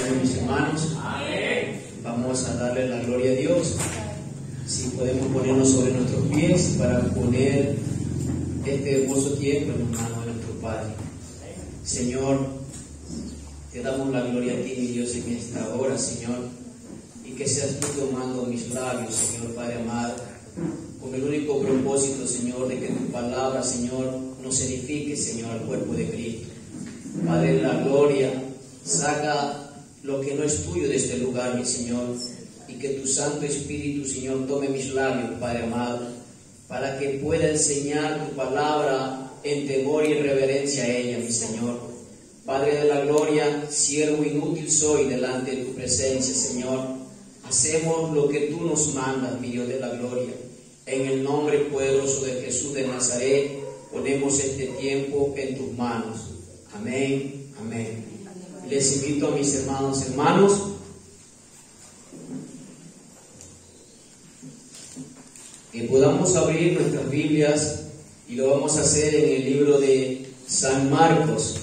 Bueno, mis hermanos, Amén. vamos a darle la gloria a Dios. Si podemos ponernos sobre nuestros pies para poner este hermoso tiempo en las manos de nuestro Padre. Señor, te damos la gloria a ti, mi Dios, en esta hora, Señor, y que seas tú tomando mis labios, Señor Padre amado, con el único propósito, Señor, de que tu palabra, Señor, nos edifique, Señor, al cuerpo de Cristo. Padre de la gloria, saca lo que no es tuyo de este lugar, mi Señor, y que tu Santo Espíritu, Señor, tome mis labios, Padre amado, para que pueda enseñar tu palabra en temor y en reverencia a ella, mi Señor. Padre de la gloria, siervo inútil soy delante de tu presencia, Señor. Hacemos lo que tú nos mandas, mi Dios de la gloria. En el nombre poderoso de Jesús de Nazaret, ponemos este tiempo en tus manos. Amén, amén. Les invito a mis hermanos, que podamos abrir nuestras Biblias y lo vamos a hacer en el libro de San Marcos.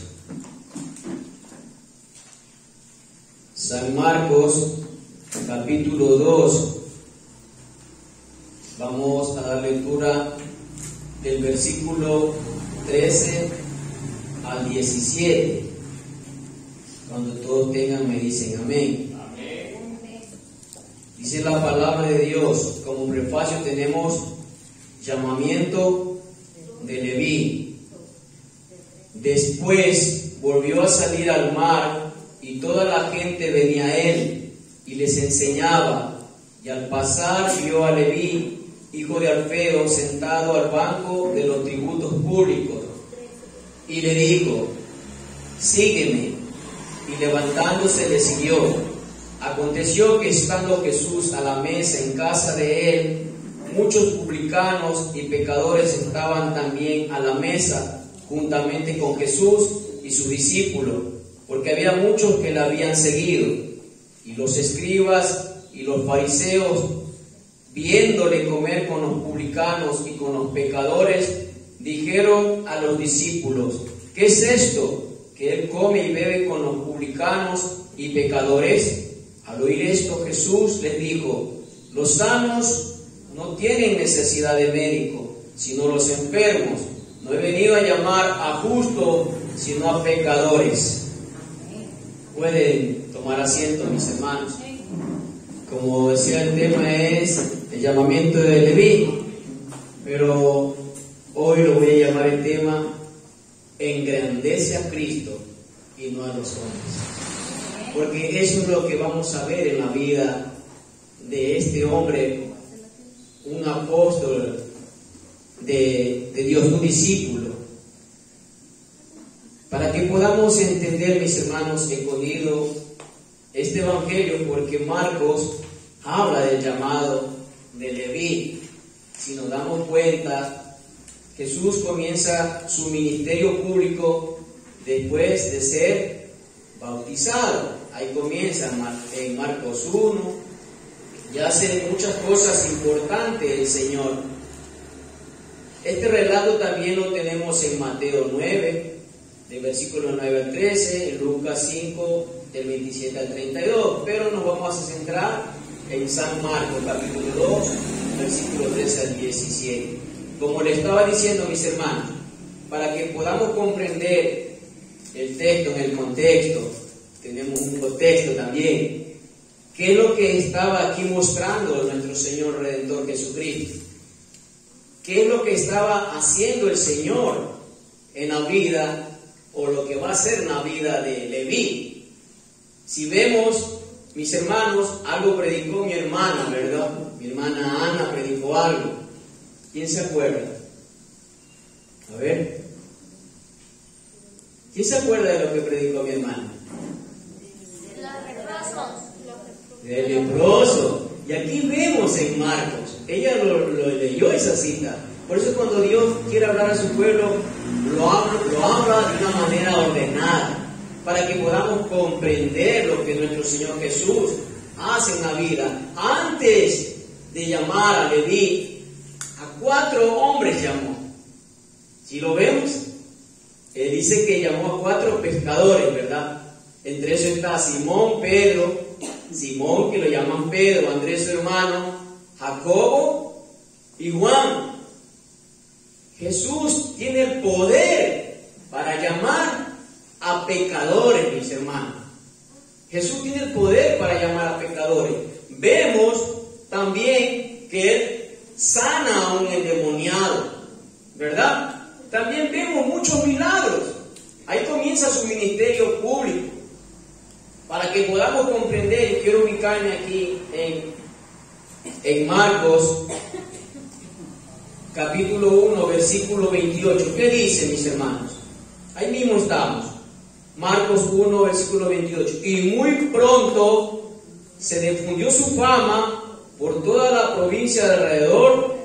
San Marcos, capítulo 2. Vamos a dar lectura del versículo 13 al 17. Cuando todos tengan, me dicen amén. Amén. Dice la palabra de Dios. Como prefacio tenemos llamamiento de Leví. Después volvió a salir al mar y toda la gente venía a él y les enseñaba. Y al pasar vio a Leví, hijo de Alfeo, sentado al banco de los tributos públicos. Y le dijo: sígueme. Y levantándose le siguió. Aconteció que estando Jesús a la mesa en casa de él, muchos publicanos y pecadores estaban también a la mesa, juntamente con Jesús y sus discípulos, porque había muchos que le habían seguido. Y los escribas y los fariseos, viéndole comer con los publicanos y con los pecadores, dijeron a los discípulos: ¿qué es esto? Que él come y bebe con los publicanos y pecadores. Al oír esto, Jesús les dijo: los sanos no tienen necesidad de médico, sino los enfermos. No he venido a llamar a justos, sino a pecadores. Pueden tomar asiento, mis hermanos. Como decía, el tema es el llamamiento de Leví, pero hoy lo voy a llamar el tema: engrandece a Cristo y no a los hombres. Porque eso es lo que vamos a ver en la vida de este hombre, un apóstol de Dios, un discípulo. Para que podamos entender, mis hermanos, he escogido este evangelio porque Marcos habla del llamado de Leví. Si nos damos cuenta, Jesús comienza su ministerio público después de ser bautizado. Ahí comienza en Marcos 1. Ya hace muchas cosas importantes el Señor. Este relato también lo tenemos en Mateo 9, del versículo 9 al 13, en Lucas 5, del 27 al 32. Pero nos vamos a centrar en San Marcos, capítulo 2, versículo 13 al 17. Como le estaba diciendo, mis hermanos, para que podamos comprender el texto en el contexto, tenemos un contexto también. ¿Qué es lo que estaba aquí mostrando nuestro Señor Redentor Jesucristo? ¿Qué es lo que estaba haciendo el Señor en la vida, o lo que va a hacer en la vida de Leví? Si vemos, mis hermanos, algo predicó mi hermana, ¿verdad? Mi hermana Ana predicó algo. ¿Quién se acuerda? A ver. ¿Quién se acuerda de lo que predicó mi hermana? Del leproso. Y aquí vemos en Marcos, ella lo leyó esa cita. Por eso cuando Dios quiere hablar a su pueblo, lo habla de una manera ordenada, para que podamos comprender lo que nuestro Señor Jesús hace en la vida. Antes de llamar a Leví, a 4 hombres llamó. Si lo vemos, dice que llamó a 4 pescadores, ¿verdad? Entre eso está Simón, Pedro, Simón que lo llaman Pedro, Andrés su hermano, Jacobo y Juan. Jesús tiene el poder para llamar a pecadores, mis hermanos. Jesús tiene el poder para llamar a pecadores. Vemos también que Él sana a un endemoniado, ¿verdad? También vemos muchos milagros. Ahí comienza su ministerio público. Para que podamos comprender, y quiero ubicarme aquí en Marcos, capítulo 1, versículo 28. ¿Qué dice, mis hermanos? Ahí mismo estamos. Marcos 1, versículo 28. Y muy pronto se difundió su fama por toda la provincia de alrededor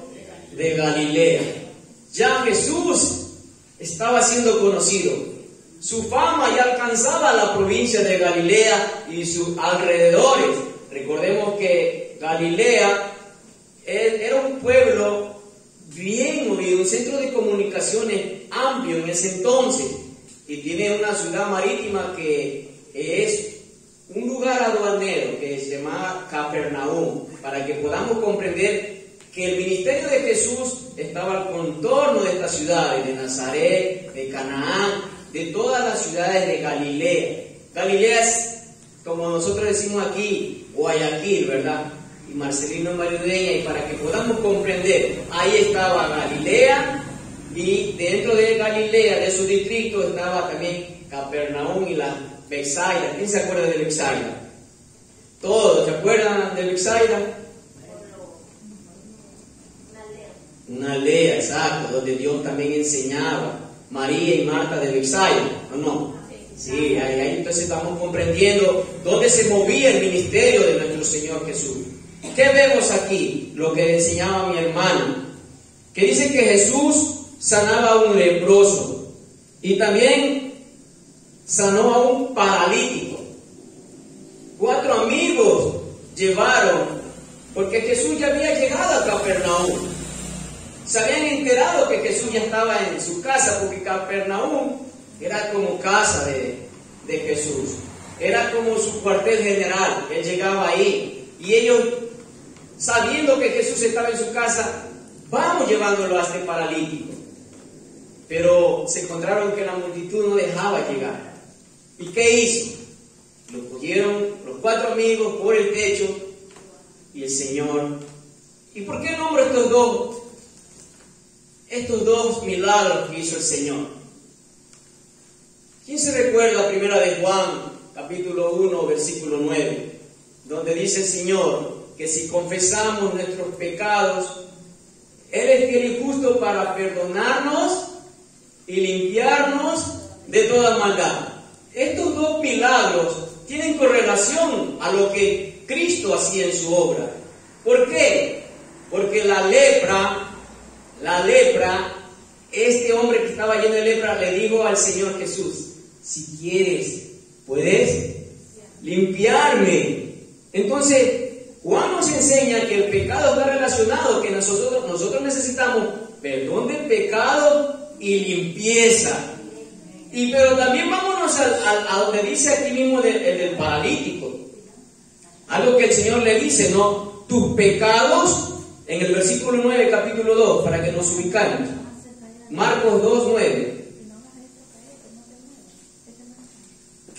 de Galilea. Ya Jesús estaba siendo conocido. Su fama ya alcanzaba la provincia de Galilea y sus alrededores. Recordemos que Galilea era un pueblo bien movido, un centro de comunicaciones amplio en ese entonces. Y tiene una ciudad marítima que es un lugar aduanero que se llama Capernaum, para que podamos comprender que el ministerio de Jesús estaba al contorno de estas ciudades, de Nazaret, de Canaán, de todas las ciudades de Galilea. Galilea es, como nosotros decimos aquí, Guayaquil, ¿verdad? Y Marcelino Mariudeña, y para que podamos comprender, ahí estaba Galilea, y dentro de Galilea, de su distrito, estaba también Capernaum y la Betsaida. ¿Quién se acuerda de Betsaida? ¿Todos se acuerdan de Betsaida? Una aldea, exacto, donde Dios también enseñaba. María y Marta de Betsaida, ¿o no? Sí, ahí entonces estamos comprendiendo dónde se movía el ministerio de nuestro Señor Jesús. ¿Qué vemos aquí? Lo que enseñaba mi hermano, que dice que Jesús sanaba a un leproso y también sanó a un paralítico. 4 amigos llevaron, porque Jesús ya había llegado a Capernaum. Se habían enterado que Jesús ya estaba en su casa, porque Capernaum era como casa de Jesús. Era como su cuartel general. Él llegaba ahí. Y ellos, sabiendo que Jesús estaba en su casa, vamos llevándolo a este paralítico. Pero se encontraron que la multitud no dejaba llegar. ¿Y qué hizo? Lo cogieron los 4 amigos por el techo y el Señor. ¿Y por qué nombro estos dos milagros que hizo el Señor? ¿Quién se recuerda primera de Juan, capítulo 1, versículo 9, donde dice el Señor que si confesamos nuestros pecados, Él es fiel y justo para perdonarnos y limpiarnos de toda maldad? Estos 2 milagros tienen correlación a lo que Cristo hacía en su obra. ¿Por qué? Porque la lepra, este hombre que estaba lleno de lepra le dijo al Señor Jesús: si quieres, puedes limpiarme. Entonces, Juan nos enseña que el pecado está relacionado, que nosotros necesitamos perdón del pecado y limpieza. Pero también vámonos a donde dice aquí mismo del paralítico. Algo que el Señor le dice, ¿no? Tus pecados, en el versículo 9, capítulo 2, para que nos ubicamos. Marcos 2, 9.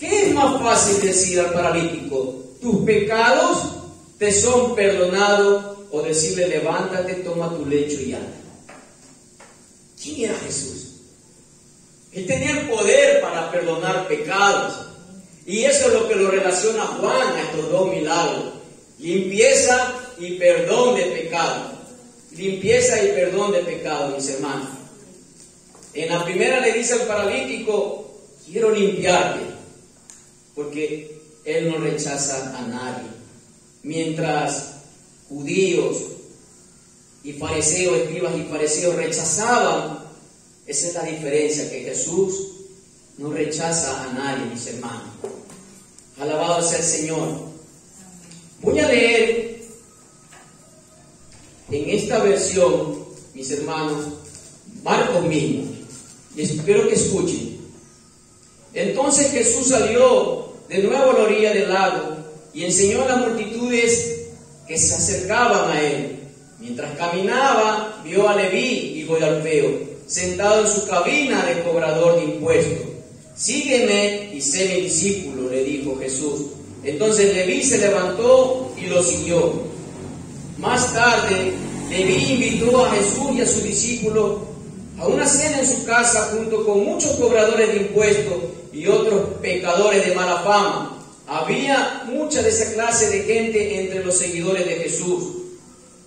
¿Qué es más fácil decir al paralítico? ¿Tus pecados te son perdonados? O decirle: levántate, toma tu lecho y anda. ¿Quién era Jesús? Él tenía el poder para perdonar pecados. Y eso es lo que lo relaciona Juan a estos 2 milagros: limpieza y perdón de pecado. Limpieza y perdón de pecado, mis hermanos. En la primera le dice al paralítico: quiero limpiarte, porque Él no rechaza a nadie. Mientras judíos y fariseos, escribas y fariseos rechazaban, esa es la diferencia, que Jesús no rechaza a nadie, mis hermanos. Alabado sea el Señor. Voy a leer en esta versión, mis hermanos, Marcos mismo, y espero que escuchen. Entonces Jesús salió de nuevo a la orilla del lago y enseñó a las multitudes que se acercaban a él. Mientras caminaba, vio a Leví, hijo de Alfeo, sentado en su cabina de cobrador de impuestos. Sígueme y sé mi discípulo, le dijo Jesús. Entonces Leví se levantó y lo siguió. Más tarde, Leví invitó a Jesús y a su discípulo a una cena en su casa junto con muchos cobradores de impuestos y otros pecadores de mala fama. Había mucha de esa clase de gente entre los seguidores de Jesús.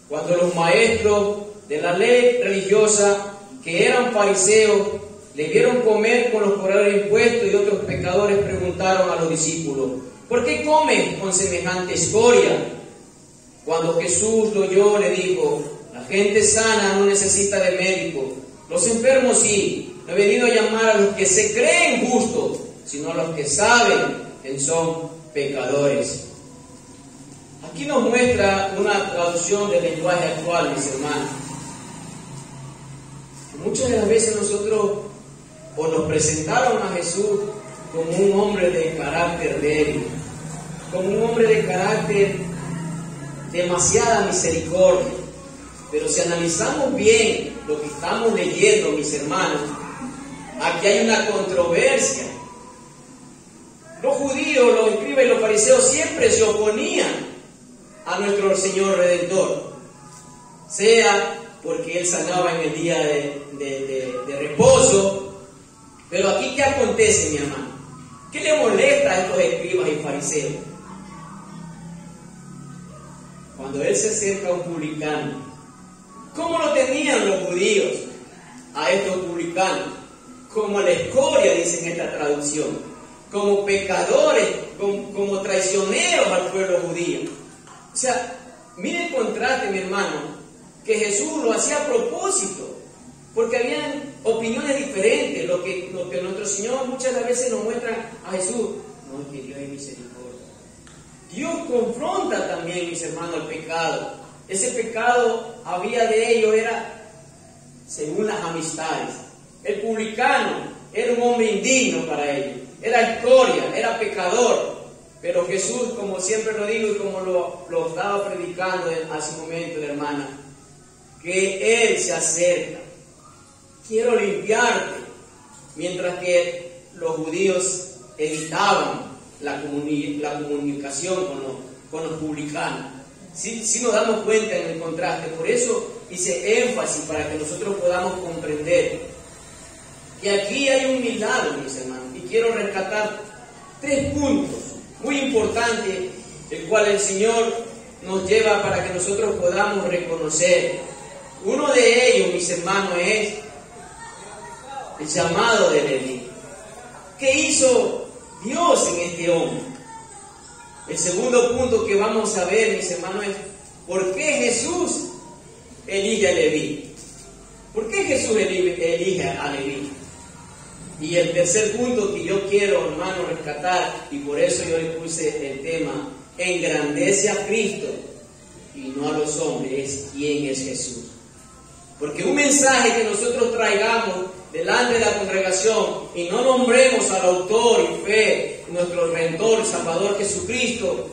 Cuando los maestros de la ley religiosa, que eran fariseos, le vieron comer con los cobradores de impuestos y otros pecadores, preguntaron a los discípulos: ¿por qué comen con semejante escoria? Cuando Jesús lo oyó, le dijo: la gente sana no necesita de médico, los enfermos sí. No he venido a llamar a los que se creen justos, sino a los que saben que son pecadores. Aquí nos muestra una traducción del lenguaje actual, mis hermanos. Muchas de las veces nosotros o nos presentaron a Jesús como un hombre de carácter débil, como un hombre de carácter demasiada misericordia. Pero si analizamos bien lo que estamos leyendo, mis hermanos, aquí hay una controversia. Los judíos, los escribas y los fariseos siempre se oponían a nuestro Señor Redentor, sea porque Él sanaba en el día de reposo. Pero aquí, ¿qué acontece, mi hermano? ¿Qué le molesta a estos escribas y fariseos? Cuando Él se acerca a un publicano, ¿cómo lo tenían los judíos a estos publicanos? Como la escoria, dice en esta traducción, como pecadores, como traicioneros al pueblo judío. O sea, mire el contraste, mi hermano, que Jesús lo hacía a propósito, porque habían opiniones diferentes. Lo que nuestro Señor muchas de las veces nos muestra a Jesús: no, es que Dios es misericordia. Dios confronta también, mis hermanos, el pecado. Ese pecado había de ellos, era según las amistades. El publicano era un hombre indigno para ellos, era escoria, era pecador. Pero Jesús, como siempre lo digo y como lo estaba predicando hace un momento la hermana, que Él se acerca: quiero limpiarte. Mientras que los judíos evitaban la comunicación con los publicanos. Sí nos damos cuenta en el contraste. Por eso hice énfasis para que nosotros podamos comprender que aquí hay un milagro, mis hermanos. Y quiero rescatar 3 puntos muy importantes, el cual el Señor nos lleva para que nosotros podamos reconocer. Uno de ellos, mis hermanos, es el llamado de Leví. ¿Qué hizo Dios en este hombre? El segundo punto que vamos a ver, mis hermanos, es ¿por qué Jesús elige a Leví? ¿Por qué Jesús elige a Leví? Y el tercer punto que yo quiero, hermano, rescatar, y por eso yo le puse el tema: engrandece a Cristo y no a los hombres, es quién es Jesús. Porque un mensaje que nosotros traigamos delante de la congregación y no nombremos al autor y fe, nuestro Redentor y Salvador Jesucristo,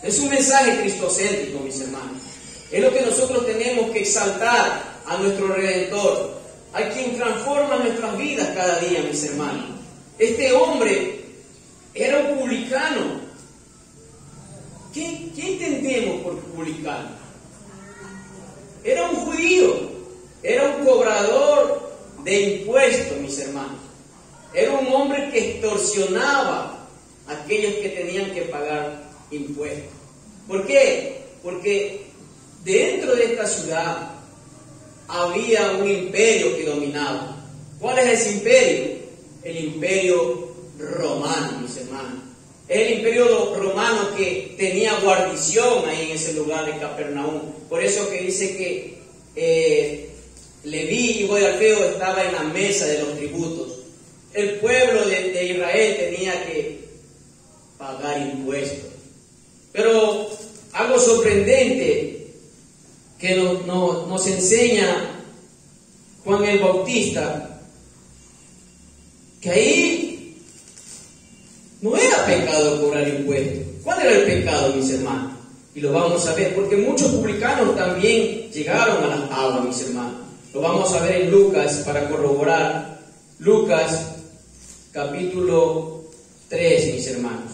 es un mensaje cristocéntrico, mis hermanos. Es lo que nosotros tenemos que exaltar a nuestro Redentor, a quien transforma nuestras vidas cada día, mis hermanos. Este hombre era un publicano. ¿Qué entendemos por publicano? Era un judío, era un cobrador de impuestos, mis hermanos. Era un hombre que extorsionaba a aquellos que tenían que pagar impuestos. ¿Por qué? Porque dentro de esta ciudad había un imperio que dominaba. ¿Cuál es ese imperio? El imperio romano, mis hermanos. El imperio romano que tenía guarnición ahí en ese lugar de Capernaum. Por eso que dice que Leví, hijo de Alfeo, estaba en la mesa de los tributos. El pueblo de Israel tenía que pagar impuestos. Pero algo sorprendente que nos enseña Juan el Bautista, que ahí no era era pecado cobrar impuestos. ¿Cuál era el pecado, mis hermanos? Y lo vamos a ver, porque muchos publicanos también llegaron a las aguas, mis hermanos. Lo vamos a ver en Lucas para corroborar. Lucas capítulo 3, mis hermanos.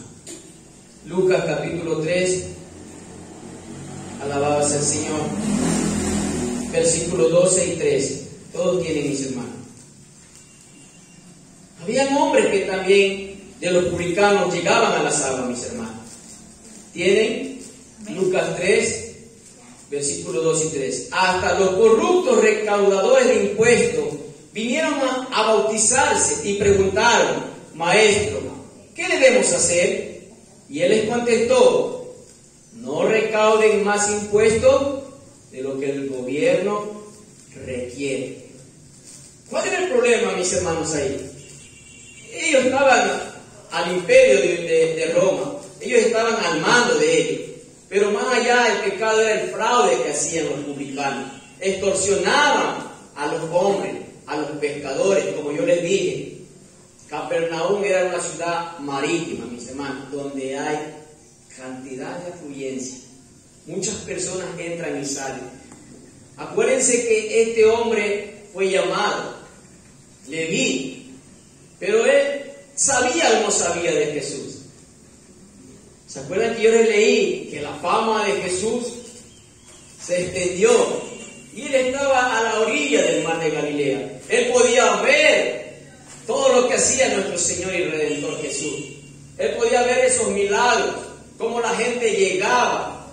Lucas capítulo 3. Alabado sea el Señor. Versículos 12 y 13. Todos tienen, mis hermanos. Habían hombres que también de los publicanos llegaban a las aguas, mis hermanos. ¿Tienen? Lucas 3, versículos 2 y 3. Hasta los corruptos recaudadores de impuestos vinieron a bautizarse y preguntaron: Maestro, ¿qué debemos hacer? Y él les contestó: no recauden más impuestos de lo que el gobierno requiere. ¿Cuál era el problema, mis hermanos, ahí? Ellos estaban al imperio de Roma, ellos estaban al mando de ellos, pero más allá el pecado era el fraude que hacían los publicanos. Extorsionaban a los hombres, a los pescadores, como yo les dije. Capernaum era una ciudad marítima, mis hermanos, donde hay cantidad de afluencia. Muchas personas entran y salen. Acuérdense que este hombre fue llamado Leví, pero él sabía o no sabía de Jesús. ¿Se acuerdan que yo les leí que la fama de Jesús se extendió y él estaba a la orilla del mar de Galilea? Él podía ver todo lo que hacía nuestro Señor y Redentor Jesús. Él podía ver esos milagros, cómo la gente llegaba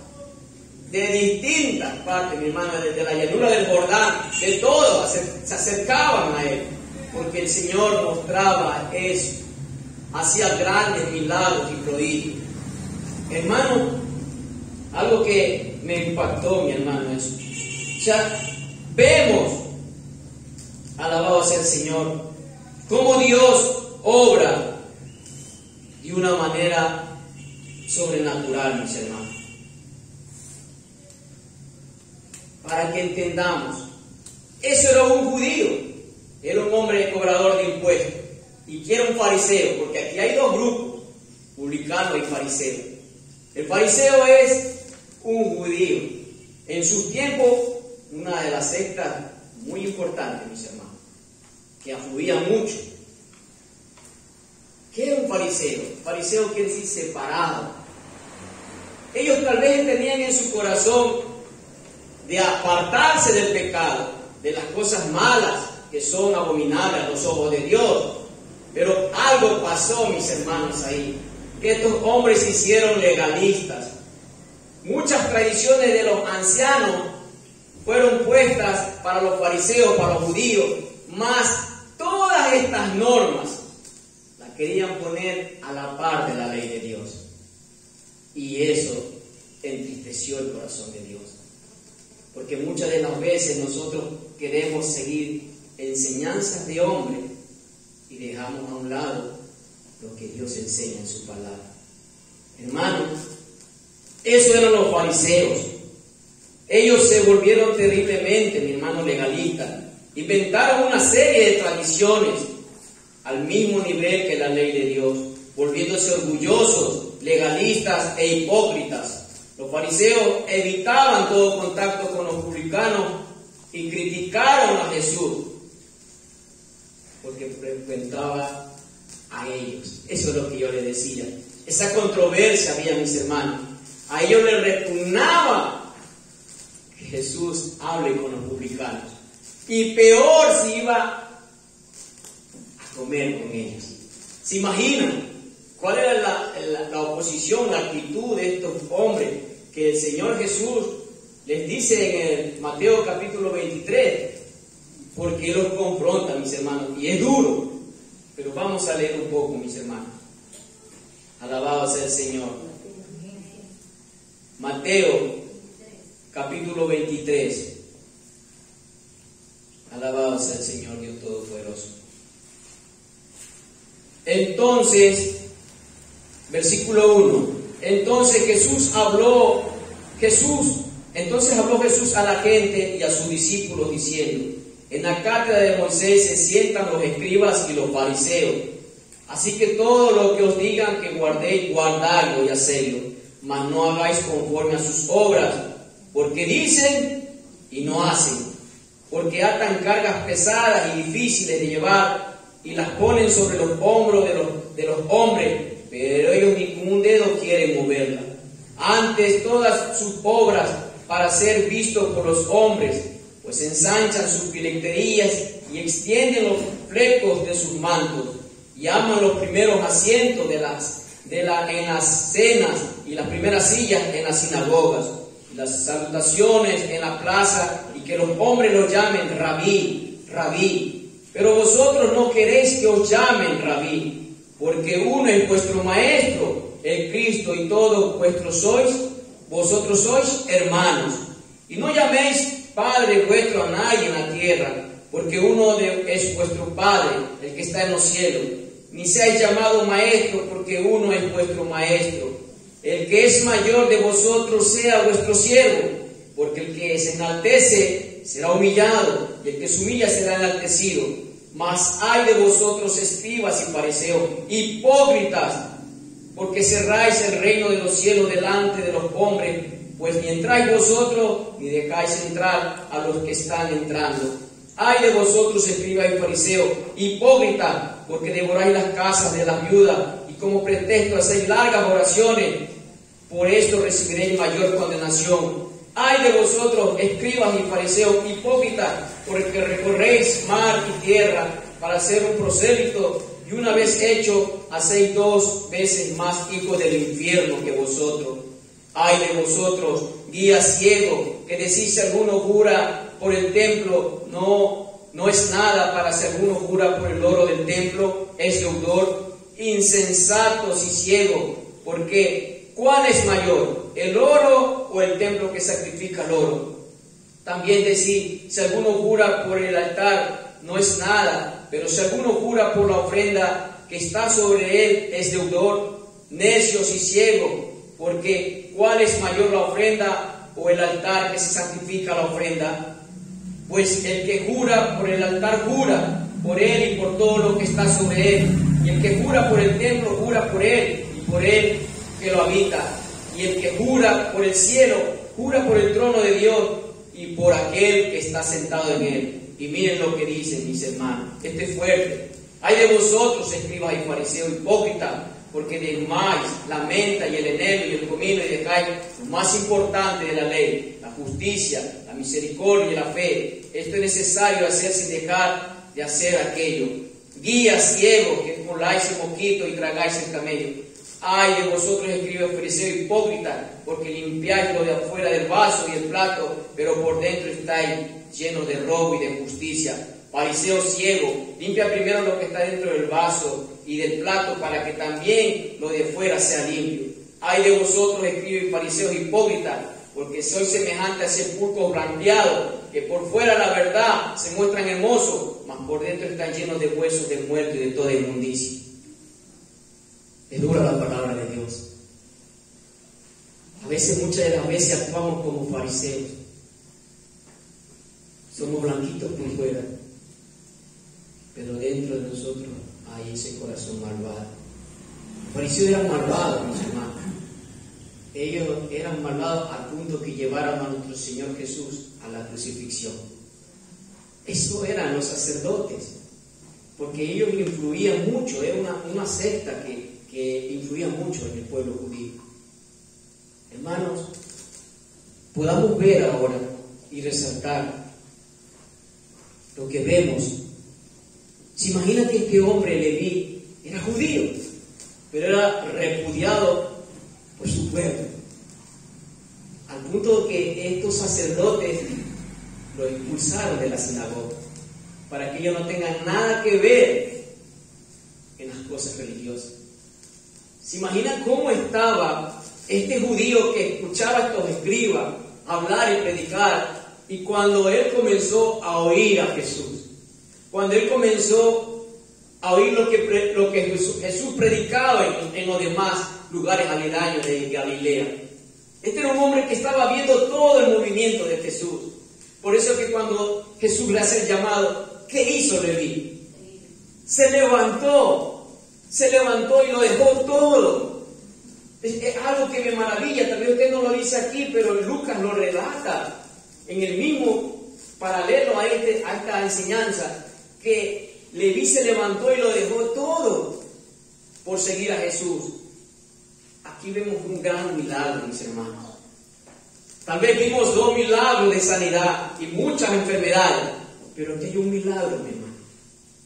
de distintas partes, mi hermana, desde la llanura del Jordán, de todo, se acercaban a él, porque el Señor mostraba eso, hacía grandes milagros y prodigios. Hermano, algo que me impactó, mi hermano, eso. O sea, vemos, alabado sea el Señor, cómo Dios obra de una manera sobrenatural, mis hermanos. Para que entendamos, eso era un judío, era un hombre cobrador de impuestos, y que era un fariseo, porque aquí hay dos grupos, publicano y fariseo. El fariseo es un judío, en sus tiempos una de las sectas muy importantes, mis hermanos, que afluía mucho. ¿Qué es un fariseo? Fariseo quiere decir separado. Ellos tal vez tenían en su corazón de apartarse del pecado, de las cosas malas que son abominables a los ojos de Dios. Pero algo pasó, mis hermanos, ahí, que estos hombres se hicieron legalistas. Muchas tradiciones de los ancianos fueron puestas para los fariseos, para los judíos, mas todas estas normas las querían poner a la par de la ley de Dios. Y eso entristeció el corazón de Dios. Porque muchas de las veces nosotros queremos seguir enseñanzas de hombres y dejamos a un lado lo que Dios enseña en su palabra. Hermanos, eso eran los fariseos. Ellos se volvieron terriblemente, mi hermano, legalistas. Inventaron una serie de tradiciones al mismo nivel que la ley de Dios, volviéndose orgullosos, legalistas e hipócritas. Los fariseos evitaban todo contacto con los publicanos y criticaron a Jesús porque frecuentaba a ellos. Eso es lo que yo les decía. Esa controversia había, mis hermanos. A ellos les repugnaba que Jesús hable con los publicanos. Y peor si iba a comer con ellos. ¿Se imaginan cuál era la oposición, la actitud de estos hombres que el Señor Jesús les dice en el Mateo capítulo 23? Porque los confronta, mis hermanos, y es duro. Pero vamos a leer un poco, mis hermanos. Alabado sea el Señor. Mateo capítulo 23. Alabado sea el Señor Dios Todopoderoso. Entonces, versículo 1. Entonces habló Jesús a la gente y a sus discípulos diciendo: en la cátedra de Moisés se sientan los escribas y los fariseos. Así que todo lo que os digan que guardéis, guardadlo y hacedlo, mas no hagáis conforme a sus obras, porque dicen y no hacen, porque atan cargas pesadas y difíciles de llevar y las ponen sobre los hombros de los hombres, pero ellos ni con un dedo quieren moverlas. Antes todas sus obras para ser vistos por los hombres, pues ensanchan sus filacterías y extienden los flecos de sus mantos, y aman los primeros asientos en las cenas y las primeras sillas en las sinagogas, las salutaciones en la plaza, y que los hombres los llamen rabí, rabí. Pero vosotros no queréis que os llamen rabí, porque uno es vuestro maestro, el Cristo, y todos vosotros sois hermanos. Y no llaméis Padre vuestro a nadie en la tierra, porque uno es vuestro Padre, el que está en los cielos. Ni seáis llamado maestro, porque uno es vuestro maestro. El que es mayor de vosotros sea vuestro siervo, porque el que se enaltece será humillado, y el que se humilla será enaltecido. Mas hay de vosotros, escribas y fariseos, hipócritas, porque cerráis el reino de los cielos delante de los hombres, pues ni entráis vosotros, ni dejáis entrar a los que están entrando. Ay de vosotros, escribas y fariseos, hipócritas, porque devoráis las casas de las viudas, y como pretexto hacéis largas oraciones, por esto recibiréis mayor condenación. Ay de vosotros, escribas y fariseos, hipócritas, porque recorréis mar y tierra para hacer un prosélito, y una vez hecho, hacéis 2 veces más hijos del infierno que vosotros. Ay de vosotros, guías ciegos, que decís: si alguno jura por el templo, no es nada, para si alguno jura por el oro del templo, es deudor. Insensatos y ciegos, porque ¿cuál es mayor, el oro o el templo que sacrifica el oro? También decís: si alguno jura por el altar, no es nada, pero si alguno jura por la ofrenda que está sobre él, es deudor. Necios y ciegos, porque ¿cuál es mayor, la ofrenda o el altar que se sacrifica la ofrenda? Pues el que jura por el altar jura por él y por todo lo que está sobre él, y el que jura por el templo jura por él y por él que lo habita, y el que jura por el cielo jura por el trono de Dios y por aquel que está sentado en él. Y miren lo que dicen, mis hermanos, este es fuerte. Ay de vosotros, escribas y fariseos, hipócritas, porque diezmáis la menta y el enebro y el comino, y dejáis lo más importante de la ley, la justicia, la misericordia y la fe. Esto es necesario hacer sin dejar de hacer aquello. Guías ciegos, que coláis el mosquito y tragáis el camello. Ay de vosotros, escribas y fariseos, hipócritas, porque limpiáis lo de afuera del vaso y el plato, pero por dentro estáis llenos de robo y de injusticia. Fariseo ciego, limpia primero lo que está dentro del vaso y del plato, para que también lo de fuera sea limpio. Ay de vosotros, escribas y fariseos, hipócritas, porque sois semejantes a sepulcros blanqueados, que por fuera la verdad se muestran hermosos, mas por dentro están llenos de huesos de muerto y de toda inmundicia. Es dura la palabra de Dios. Muchas de las veces actuamos como fariseos. Somos blanquitos por fuera, pero dentro de nosotros hay ese corazón malvado. Los fariseos eran malvados, mis hermanos. Ellos eran malvados al punto que llevaron a nuestro Señor Jesús a la crucifixión. Eso eran los sacerdotes, porque ellos influían mucho. Era una secta que influía mucho en el pueblo judío. Hermanos, podamos ver ahora y resaltar lo que vemos. Se imagina que este hombre Leví era judío, pero era repudiado por su pueblo, al punto que estos sacerdotes lo expulsaron de la sinagoga, para que ellos no tengan nada que ver en las cosas religiosas. ¿Se imagina cómo estaba este judío que escuchaba a estos escribas hablar y predicar? Y cuando él comenzó a oír a Jesús, cuando él comenzó a oír lo que Jesús predicaba en los demás lugares aledaños de Galilea. Este era un hombre que estaba viendo todo el movimiento de Jesús. Por eso que cuando Jesús le hace el llamado, ¿qué hizo Leví? Se levantó, Se levantó y lo dejó todo. Es algo que me maravilla. Tal vez usted no lo dice aquí, pero Lucas lo relata en el mismo paralelo a esta enseñanza, que Leví se levantó y lo dejó todo por seguir a Jesús. Aquí vemos un gran milagro, mis hermanos. Tal vez vimos 2 milagros de sanidad y muchas enfermedades, pero aquí hay un milagro, mi hermano.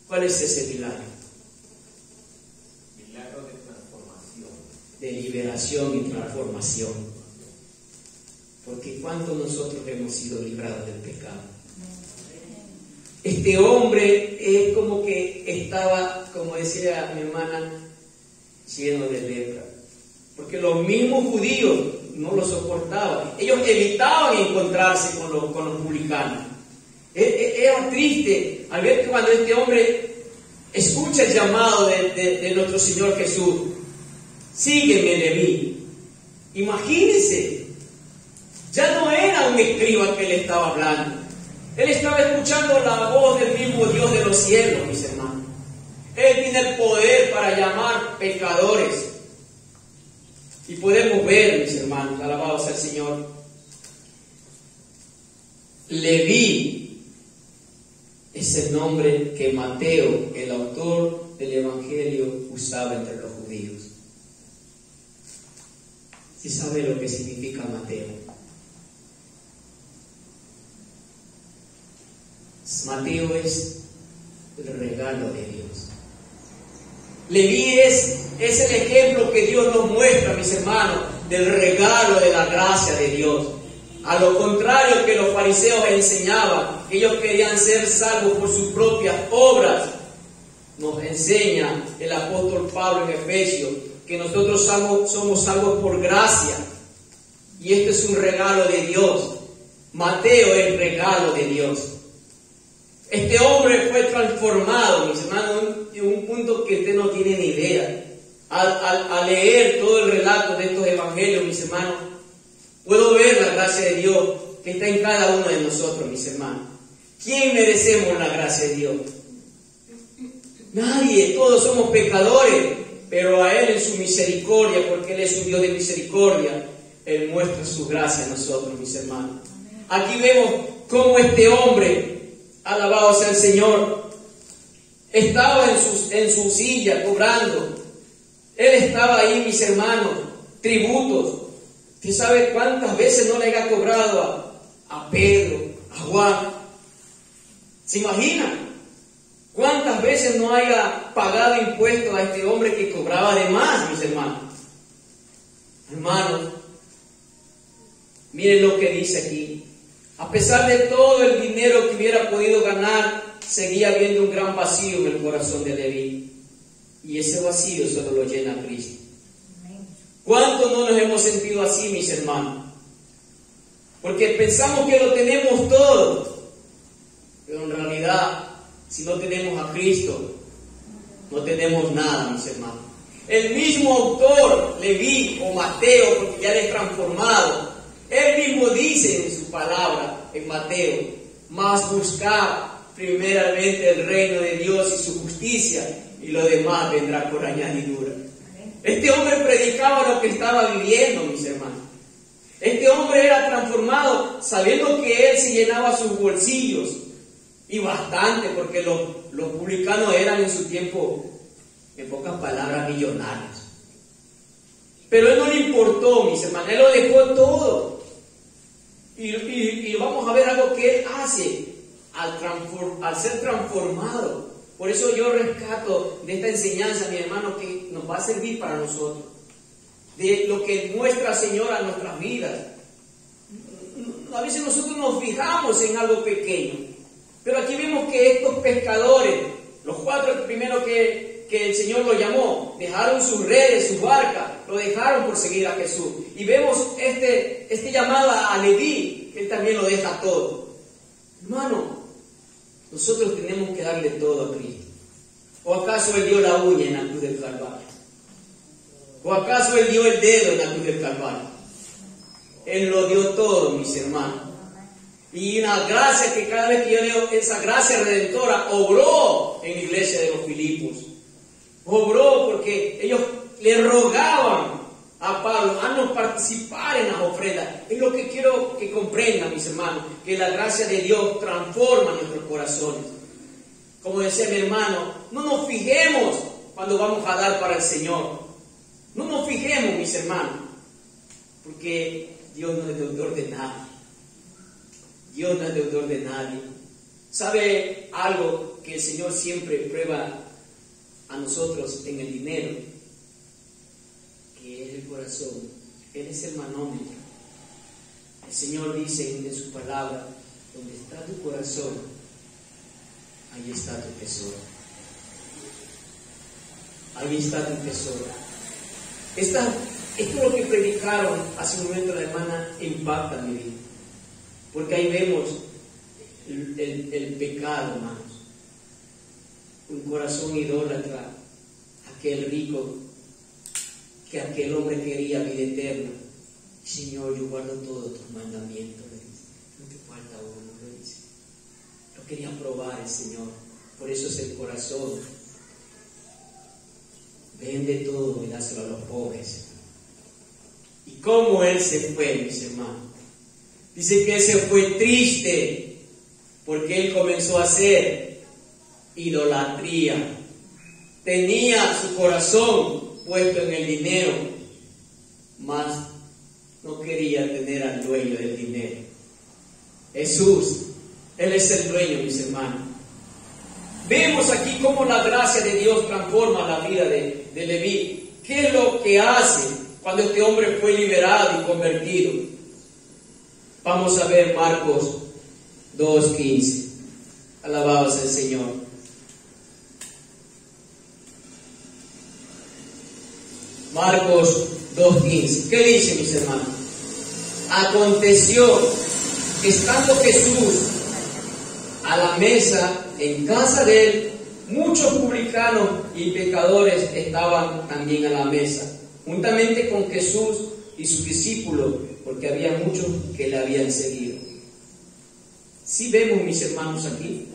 ¿Cuál es ese milagro? Milagro de transformación. De liberación y transformación. Porque ¿cuántos nosotros hemos sido librados del pecado? Este hombre es como que estaba, como decía mi hermana, lleno de lepra. Porque los mismos judíos no lo soportaban. Ellos evitaban encontrarse con los publicanos. Era triste al ver que cuando este hombre escucha el llamado de nuestro Señor Jesús: sígueme, Leví. Imagínense, ya no era un escriba que le estaba hablando. Él estaba escuchando la voz del mismo Dios de los cielos, mis hermanos. Él tiene el poder para llamar pecadores. Y podemos ver, mis hermanos, alabado sea el Señor, Leví es el nombre que Mateo, el autor del Evangelio, usaba entre los judíos. ¿Sí sabe lo que significa Mateo? Mateo es el regalo de Dios. Leví es el ejemplo que Dios nos muestra, mis hermanos, del regalo de la gracia de Dios. A lo contrario que los fariseos enseñaban, ellos querían ser salvos por sus propias obras. Nos enseña el apóstol Pablo en Efesios que nosotros somos salvos por gracia. Y este es un regalo de Dios. Mateo es el regalo de Dios. Este hombre fue transformado, mis hermanos, en un punto que usted no tiene ni idea. Al leer todo el relato de estos evangelios, mis hermanos, puedo ver la gracia de Dios que está en cada uno de nosotros, mis hermanos. ¿Quién merecemos la gracia de Dios? Nadie, todos somos pecadores, pero a Él en su misericordia, porque Él es un Dios de misericordia, Él muestra su gracia a nosotros, mis hermanos. Aquí vemos cómo este hombre, alabado sea el Señor, estaba en su silla cobrando. Él estaba ahí, mis hermanos, tributos. ¿Usted sabe cuántas veces no le haya cobrado a Pedro, a Juan? ¿Se imagina? ¿Cuántas veces no haya pagado impuestos a este hombre que cobraba de más, mis hermanos? Hermanos, miren lo que dice aquí. A pesar de todo el dinero que hubiera podido ganar, seguía habiendo un gran vacío en el corazón de Leví. Y ese vacío solo lo llena Cristo. ¿Cuántos no nos hemos sentido así, mis hermanos? Porque pensamos que lo tenemos todo. Pero en realidad, si no tenemos a Cristo, no tenemos nada, mis hermanos. El mismo autor, Leví o Mateo, porque ya le es transformado, él mismo dice en su palabra, en Mateo: mas buscad primeramente el reino de Dios y su justicia, y lo demás vendrá por añadidura. Este hombre predicaba lo que estaba viviendo, mis hermanos. Este hombre era transformado sabiendo que él se llenaba sus bolsillos, y bastante, porque los publicanos eran en su tiempo, en pocas palabras, millonarios. Pero a él no le importó, mis hermanos, él lo dejó todo. Y vamos a ver algo que él hace al ser transformado. Por eso yo rescato de esta enseñanza, mi hermano, que nos va a servir para nosotros, de lo que muestra, Señor, a nuestras vidas. A veces nosotros nos fijamos en algo pequeño, pero aquí vemos que estos pescadores, los 4 primeros que el Señor los llamó, dejaron sus redes, sus barcas, lo dejaron por seguir a Jesús. Y vemos este llamado a Leví, que él también lo deja todo. Hermano, nosotros tenemos que darle todo a Cristo. ¿O acaso Él dio la uña en la cruz del Calvario? ¿O acaso Él dio el dedo en la cruz del Calvario? Él lo dio todo, mis hermanos. Y una gracia que cada vez que yo leo, esa gracia redentora obró en la iglesia de los Filipos. Obró porque ellos le rogaban a Pablo a no participar en las ofrendas. Es lo que quiero que comprendan, mis hermanos, que la gracia de Dios transforma nuestros corazones. Como decía mi hermano, no nos fijemos cuando vamos a dar para el Señor. No nos fijemos, mis hermanos, porque Dios no es deudor de nadie. Dios no es deudor de nadie. ¿Sabe algo que el Señor siempre prueba a nosotros en el dinero? Que es el corazón. Él es el manómetro. El Señor dice en su palabra: donde está tu corazón, ahí está tu tesoro. Ahí está tu tesoro. Esto es lo que predicaron hace un momento la hermana, impacta mi vida. Porque ahí vemos el pecado, hermanos. Un corazón idólatra, aquel rico, que aquel hombre quería vida eterna. Señor, yo guardo todos tus mandamientos, le dice. No te falta uno, le dice. Lo quería probar el Señor. Por eso es el corazón. Vende todo y dáselo a los pobres. ¿Y cómo él se fue, mis hermanos? Dice que él se fue triste porque él comenzó a hacer idolatría. Tenía su corazón puesto en el dinero, mas no quería tener al dueño del dinero. Jesús, Él es el dueño, mis hermanos. Vemos aquí cómo la gracia de Dios transforma la vida de Leví. ¿Qué es lo que hace cuando este hombre fue liberado y convertido? Vamos a ver Marcos 2:15. Alabado sea el Señor. Marcos 2:15. ¿Qué dice, mis hermanos? Aconteció que estando Jesús a la mesa en casa de él, muchos publicanos y pecadores estaban también a la mesa, juntamente con Jesús y sus discípulos, porque había muchos que le habían seguido. ¿Sí vemos, mis hermanos, aquí?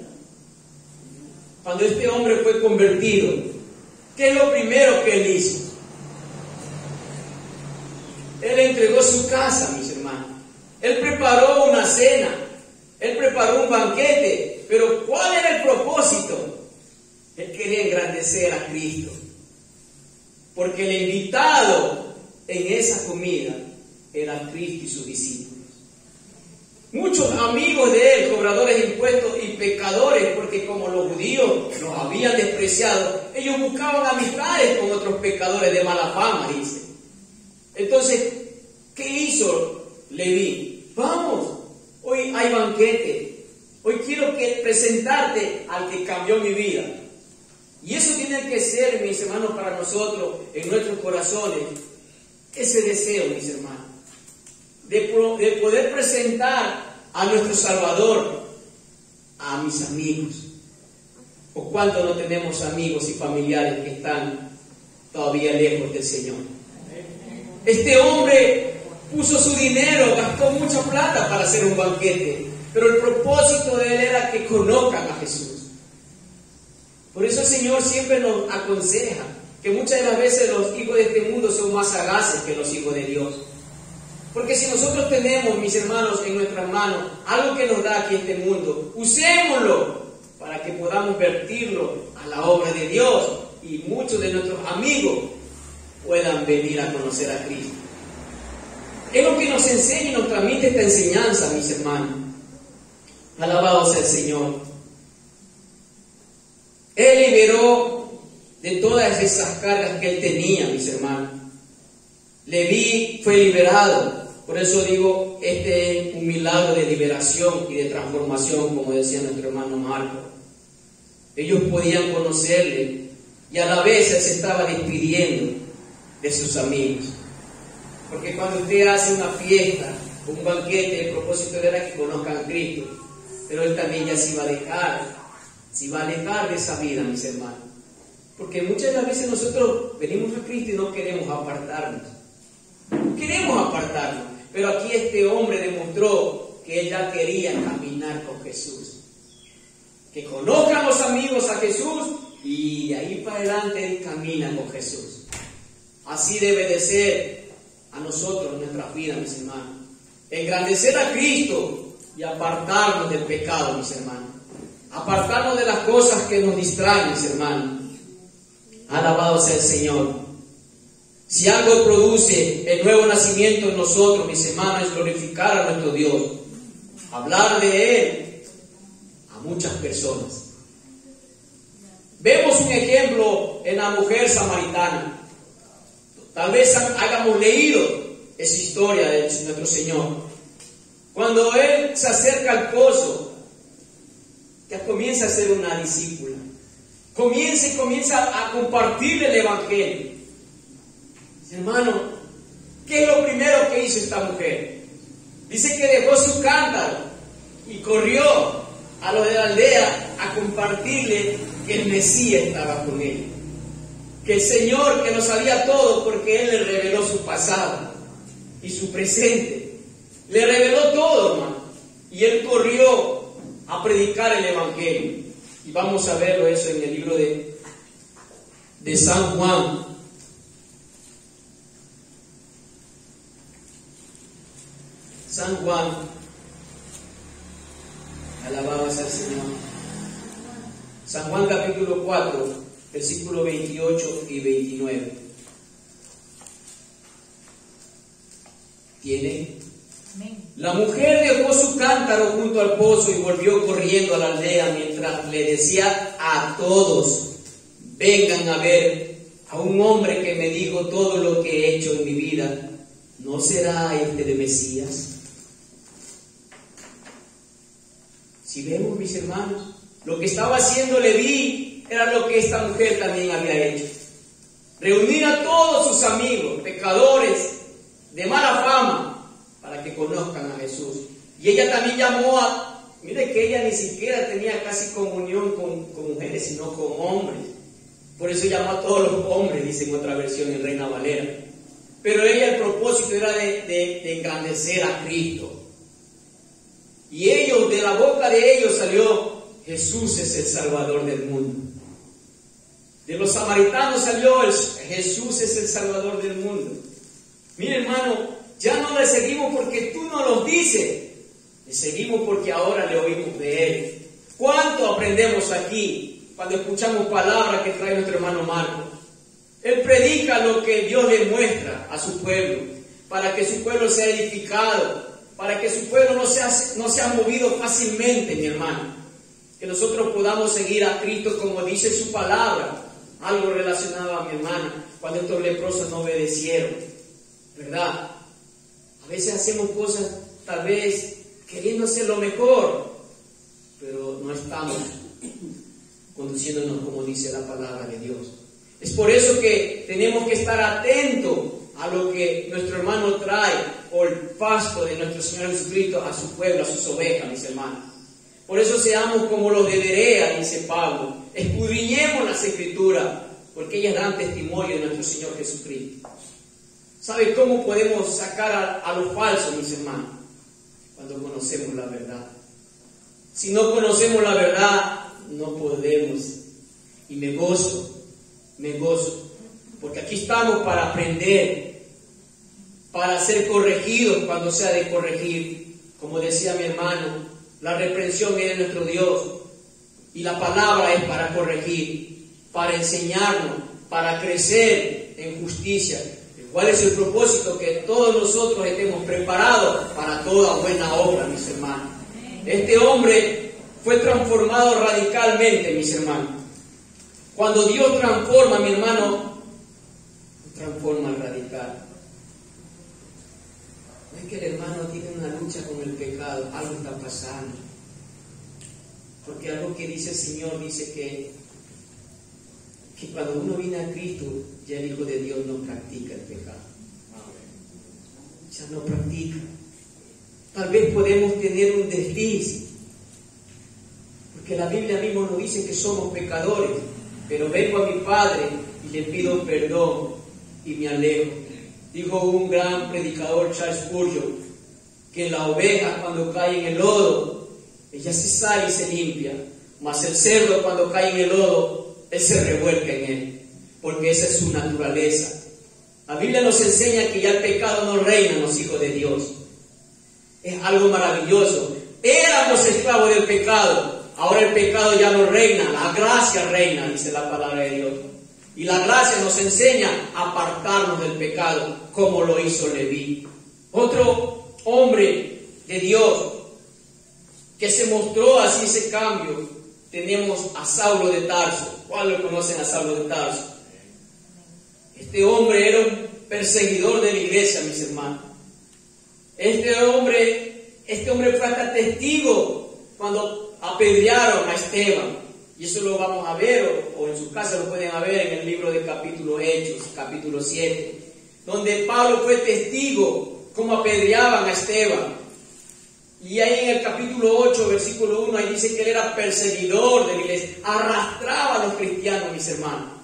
Cuando este hombre fue convertido, ¿qué es lo primero que él hizo? Él entregó su casa, mis hermanos. Él preparó una cena. Él preparó un banquete. Pero ¿cuál era el propósito? Él quería engrandecer a Cristo. Porque el invitado en esa comida era Cristo y sus discípulos. Muchos amigos de él, cobradores de impuestos y pecadores, porque como los judíos los habían despreciado, ellos buscaban amistades con otros pecadores de mala fama, dice. Entonces, ¿qué hizo Leví? Vamos, hoy hay banquete. Hoy quiero presentarte al que cambió mi vida. Y eso tiene que ser, mis hermanos, para nosotros, en nuestros corazones, ese deseo, mis hermanos, de poder presentar a nuestro Salvador a mis amigos. ¿O cuánto no tenemos amigos y familiares que están todavía lejos del Señor? Este hombre puso su dinero, gastó mucha plata para hacer un banquete, pero el propósito de él era que conozcan a Jesús. Por eso el Señor siempre nos aconseja que muchas de las veces los hijos de este mundo son más sagaces que los hijos de Dios. Porque si nosotros tenemos, mis hermanos, en nuestras manos algo que nos da aquí este mundo, usémoslo para que podamos vertirlo a la obra de Dios y muchos de nuestros amigos puedan venir a conocer a Cristo. Es lo que nos enseña y nos transmite esta enseñanza, mis hermanos. Alabado sea el Señor. Él liberó de todas esas cargas que él tenía, mis hermanos. Leví fue liberado. Por eso digo, este es un milagro de liberación y de transformación, como decía nuestro hermano Marco. Ellos podían conocerle y a la vez él se estaba despidiendo de sus amigos. Porque cuando usted hace una fiesta, un banquete, el propósito era que conozcan a Cristo. Pero él también ya se iba a alejar de esa vida, mis hermanos. Porque muchas de las veces nosotros venimos a Cristo y no queremos apartarnos. Queremos apartarnos. Pero aquí este hombre demostró que él ya quería caminar con Jesús. Que conozcan los amigos a Jesús y de ahí para adelante camina con Jesús. Así debe de ser a nosotros en nuestras vidas, mis hermanos. Engrandecer a Cristo y apartarnos del pecado, mis hermanos. Apartarnos de las cosas que nos distraen, mis hermanos. Alabado sea el Señor. Si algo produce el nuevo nacimiento en nosotros, mis hermanos, es glorificar a nuestro Dios. Hablar de Él a muchas personas. Vemos un ejemplo en la mujer samaritana. Tal vez hayamos leído esa historia de nuestro Señor. Cuando Él se acerca al pozo, ya comienza a ser una discípula. Comienza a compartir el Evangelio. Hermano, ¿qué es lo primero que hizo esta mujer? Dice que dejó su cántaro y corrió a los de la aldea a compartirle que el Mesías estaba con él. Que el Señor, que lo sabía todo, porque Él le reveló su pasado y su presente. Le reveló todo, hermano. Y Él corrió a predicar el Evangelio. Y vamos a verlo eso en el libro de San Juan. San Juan, alabado sea el Señor. San Juan capítulo 4, versículos 28 y 29. ¿Tiene? La mujer dejó su cántaro junto al pozo y volvió corriendo a la aldea mientras le decía a todos: vengan a ver a un hombre que me dijo todo lo que he hecho en mi vida. ¿No será este de Mesías? Si vemos, mis hermanos, lo que estaba haciendo Leví era lo que esta mujer también había hecho. Reunir a todos sus amigos, pecadores de mala fama, para que conozcan a Jesús. Y ella también llamó mire que ella ni siquiera tenía casi comunión con mujeres, sino con hombres. Por eso llamó a todos los hombres, dice en otra versión en Reina Valera. Pero ella, el propósito era de engrandecer a Cristo. Y ellos, de la boca de ellos salió: Jesús es el Salvador del mundo. De los samaritanos salió: Jesús es el Salvador del mundo. Mire, hermano, ya no le seguimos porque tú no lo dices, le seguimos porque ahora le oímos de Él. ¿Cuánto aprendemos aquí cuando escuchamos palabras que trae nuestro hermano Marcos? Él predica lo que Dios le muestra a su pueblo, para que su pueblo sea edificado, para que su pueblo no sea movido fácilmente, mi hermano. Que nosotros podamos seguir a Cristo como dice su palabra. Algo relacionado a mi hermana, cuando estos leprosos no obedecieron, ¿verdad? A veces hacemos cosas tal vez queriendo hacer lo mejor, pero no estamos conduciéndonos como dice la palabra de Dios. Es por eso que tenemos que estar atentos a lo que nuestro hermano trae, o el pasto de nuestro Señor Jesucristo a su pueblo, a sus ovejas, mis hermanos. Por eso seamos como los de Berea, dice Pablo. Escudriñemos las Escrituras, porque ellas dan testimonio de nuestro Señor Jesucristo. ¿Sabe cómo podemos sacar a los falsos, mis hermanos? Cuando conocemos la verdad. Si no conocemos la verdad, no podemos. Y me gozo, porque aquí estamos para aprender, para ser corregidos cuando sea de corregir. Como decía mi hermano, la reprensión es de nuestro Dios, y la palabra es para corregir, para enseñarnos, para crecer en justicia. ¿Cuál es el propósito? Que todos nosotros estemos preparados para toda buena obra, mis hermanos. Este hombre fue transformado radicalmente, mis hermanos. Cuando Dios transforma, mi hermano, transforma radical. No es que el hermano tiene una lucha con el pecado, algo está pasando. Porque algo que dice el Señor, dice que cuando uno viene a Cristo, ya el Hijo de Dios no practica el pecado. Ya no practica. Tal vez podemos tener un desliz, porque la Biblia mismo nos dice que somos pecadores, pero vengo a mi Padre y le pido perdón y me alejo. Dijo un gran predicador, Charles Spurgeon, que la oveja cuando cae en el lodo, ella se sale y se limpia, mas el cerdo cuando cae en el lodo, Él se revuelca en él, porque esa es su naturaleza. La Biblia nos enseña que ya el pecado no reina en los hijos de Dios. Es algo maravilloso. Éramos esclavos del pecado, ahora el pecado ya no reina, la gracia reina, dice la palabra de Dios. Y la gracia nos enseña a apartarnos del pecado, como lo hizo Leví. Otro hombre de Dios que se mostró así ese cambio, tenemos a Saulo de Tarso. ¿Cuál lo conocen a Saulo de Tarso? Este hombre era un perseguidor de la iglesia, mis hermanos. Este hombre fue hasta testigo cuando apedrearon a Esteban. Y eso lo vamos a ver, o en su casa lo pueden ver en el libro de capítulo Hechos, capítulo 7, donde Pablo fue testigo cómo apedreaban a Esteban. Y ahí en el capítulo 8, versículo 1, ahí dice que él era perseguidor de la iglesia, arrastraba a los cristianos, mis hermanos.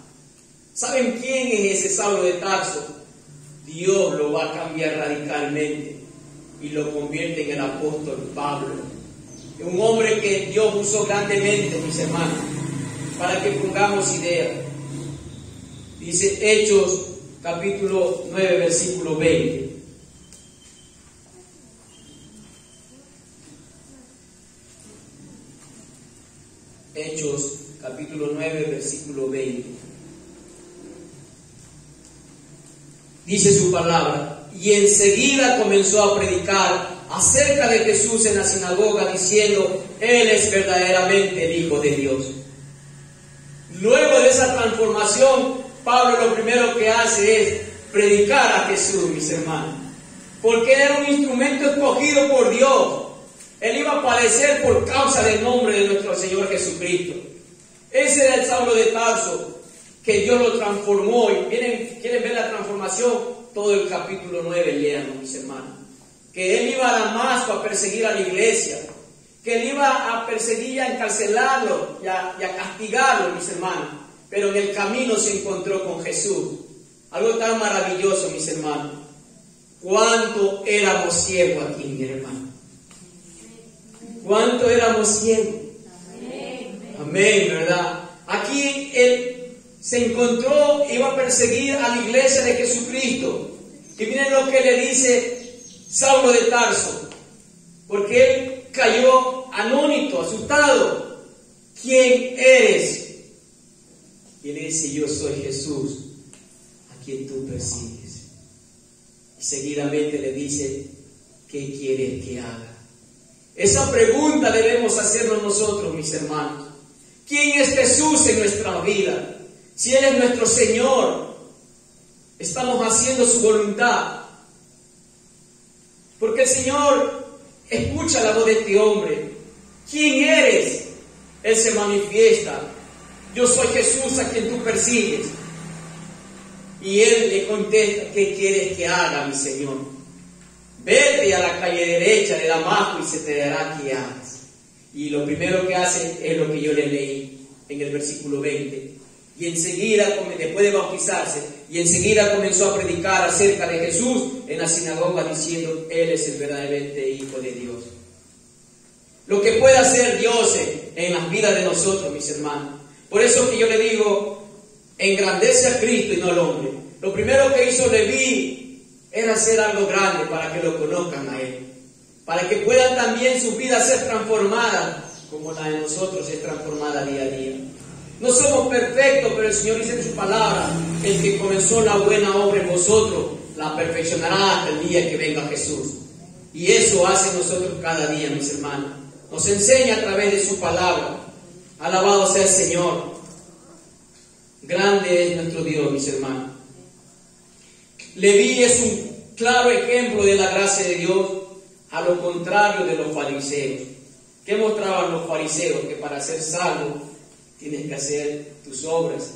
¿Saben quién es ese Saulo de Tarso? Dios lo va a cambiar radicalmente y lo convierte en el apóstol Pablo. Un hombre que Dios usó grandemente, mis hermanos, para que pongamos idea. Dice Hechos capítulo 9, versículo 20. Hechos capítulo 9, versículo 20. Dice su palabra: y enseguida comenzó a predicar acerca de Jesús en la sinagoga, diciendo: Él es verdaderamente el Hijo de Dios. Luego de esa transformación, Pablo lo primero que hace es predicar a Jesús, mis hermanos, porque él era un instrumento escogido por Dios. Él iba a padecer por causa del nombre de nuestro Señor Jesucristo. Ese era el Saulo de Tarso, que Dios lo transformó. Y quieren ver la transformación, todo el capítulo 9, léanlo, mis hermanos. Que él iba a Damasco a perseguir a la iglesia, que él iba a perseguir y a encarcelarlo y a castigarlo, mis hermanos. Pero en el camino se encontró con Jesús. Algo tan maravilloso, mis hermanos. ¿Cuánto éramos ciegos aquí, mi hermano? ¿Cuánto éramos ciegos? Amén, ¿verdad? Aquí él se encontró, iba a perseguir a la iglesia de Jesucristo. Y miren lo que le dice Saulo de Tarso, porque él cayó anónito, asustado. ¿Quién eres? Y él dice: yo soy Jesús, a quien tú persigues. Y seguidamente le dice: ¿qué quieres que haga? Esa pregunta debemos hacernos nosotros, mis hermanos. ¿Quién es Jesús en nuestra vida? Si Él es nuestro Señor, estamos haciendo su voluntad. Porque el Señor escucha la voz de este hombre. ¿Quién eres? Él se manifiesta: yo soy Jesús a quien tú persigues. Y Él le contesta: ¿qué quieres que haga, mi Señor? Vete a la calle derecha de Damasco y se te dará que hagas. Y lo primero que hace es lo que yo le leí en el versículo 20. Y enseguida, después de bautizarse, y enseguida comenzó a predicar acerca de Jesús en la sinagoga, diciendo: Él es el verdaderamente Hijo de Dios. Lo que puede hacer Dios en las vidas de nosotros, mis hermanos. Por eso que yo le digo: engrandece a Cristo y no al hombre. Lo primero que hizo Leví era hacer algo grande para que lo conozcan a Él, para que puedan también sus vidas ser transformadas como la de nosotros es transformada día a día. No somos perfectos, pero el Señor dice en su palabra: el que comenzó la buena obra en vosotros la perfeccionará hasta el día que venga Jesús. Y eso hace nosotros cada día, mis hermanos. Nos enseña a través de su palabra. Alabado sea el Señor. Grande es nuestro Dios, mis hermanos. Leví es un claro ejemplo de la gracia de Dios, a lo contrario de los fariseos. ¿Qué mostraban los fariseos? Que para ser salvo tienes que hacer tus obras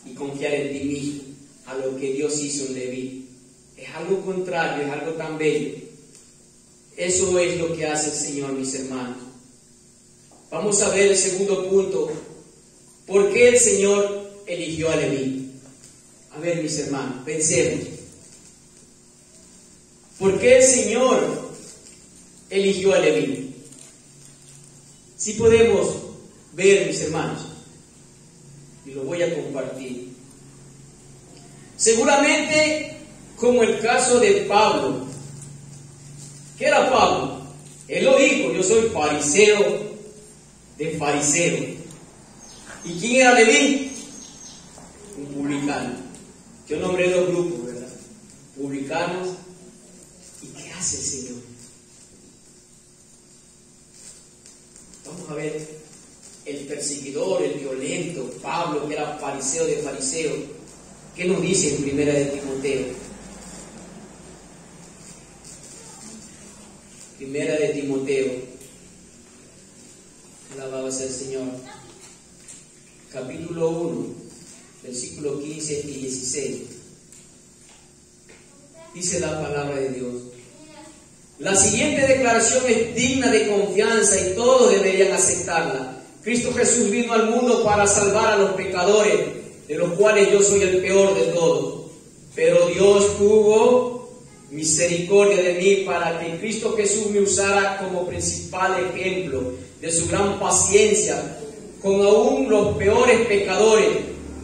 y confiar en ti mismo, a lo que Dios hizo en Leví. Es algo contrario, es algo tan bello. Eso es lo que hace el Señor, mis hermanos. Vamos a ver el segundo punto. ¿Por qué el Señor eligió a Leví? A ver, mis hermanos, pensemos. ¿Por qué el Señor eligió a Leví? Si podemos ver, mis hermanos, y lo voy a compartir. Seguramente como el caso de Pablo. ¿Qué era Pablo? Él lo dijo: yo soy fariseo de fariseo. ¿Y quién era Leví? Un publicano. Yo nombré dos grupos, ¿verdad? Publicanos. ¿Y qué hace el Señor? Vamos a ver. El perseguidor, el violento, Pablo, que era fariseo de fariseo. ¿Qué nos dice en Primera de Timoteo? Primera de Timoteo. Alabado sea el Señor. Capítulo 1, versículos 15 y 16. Dice la palabra de Dios: la siguiente declaración es digna de confianza y todos deberían aceptarla. Cristo Jesús vino al mundo para salvar a los pecadores, de los cuales yo soy el peor de todos. Pero Dios tuvo misericordia de mí para que Cristo Jesús me usara como principal ejemplo de su gran paciencia con aún los peores pecadores.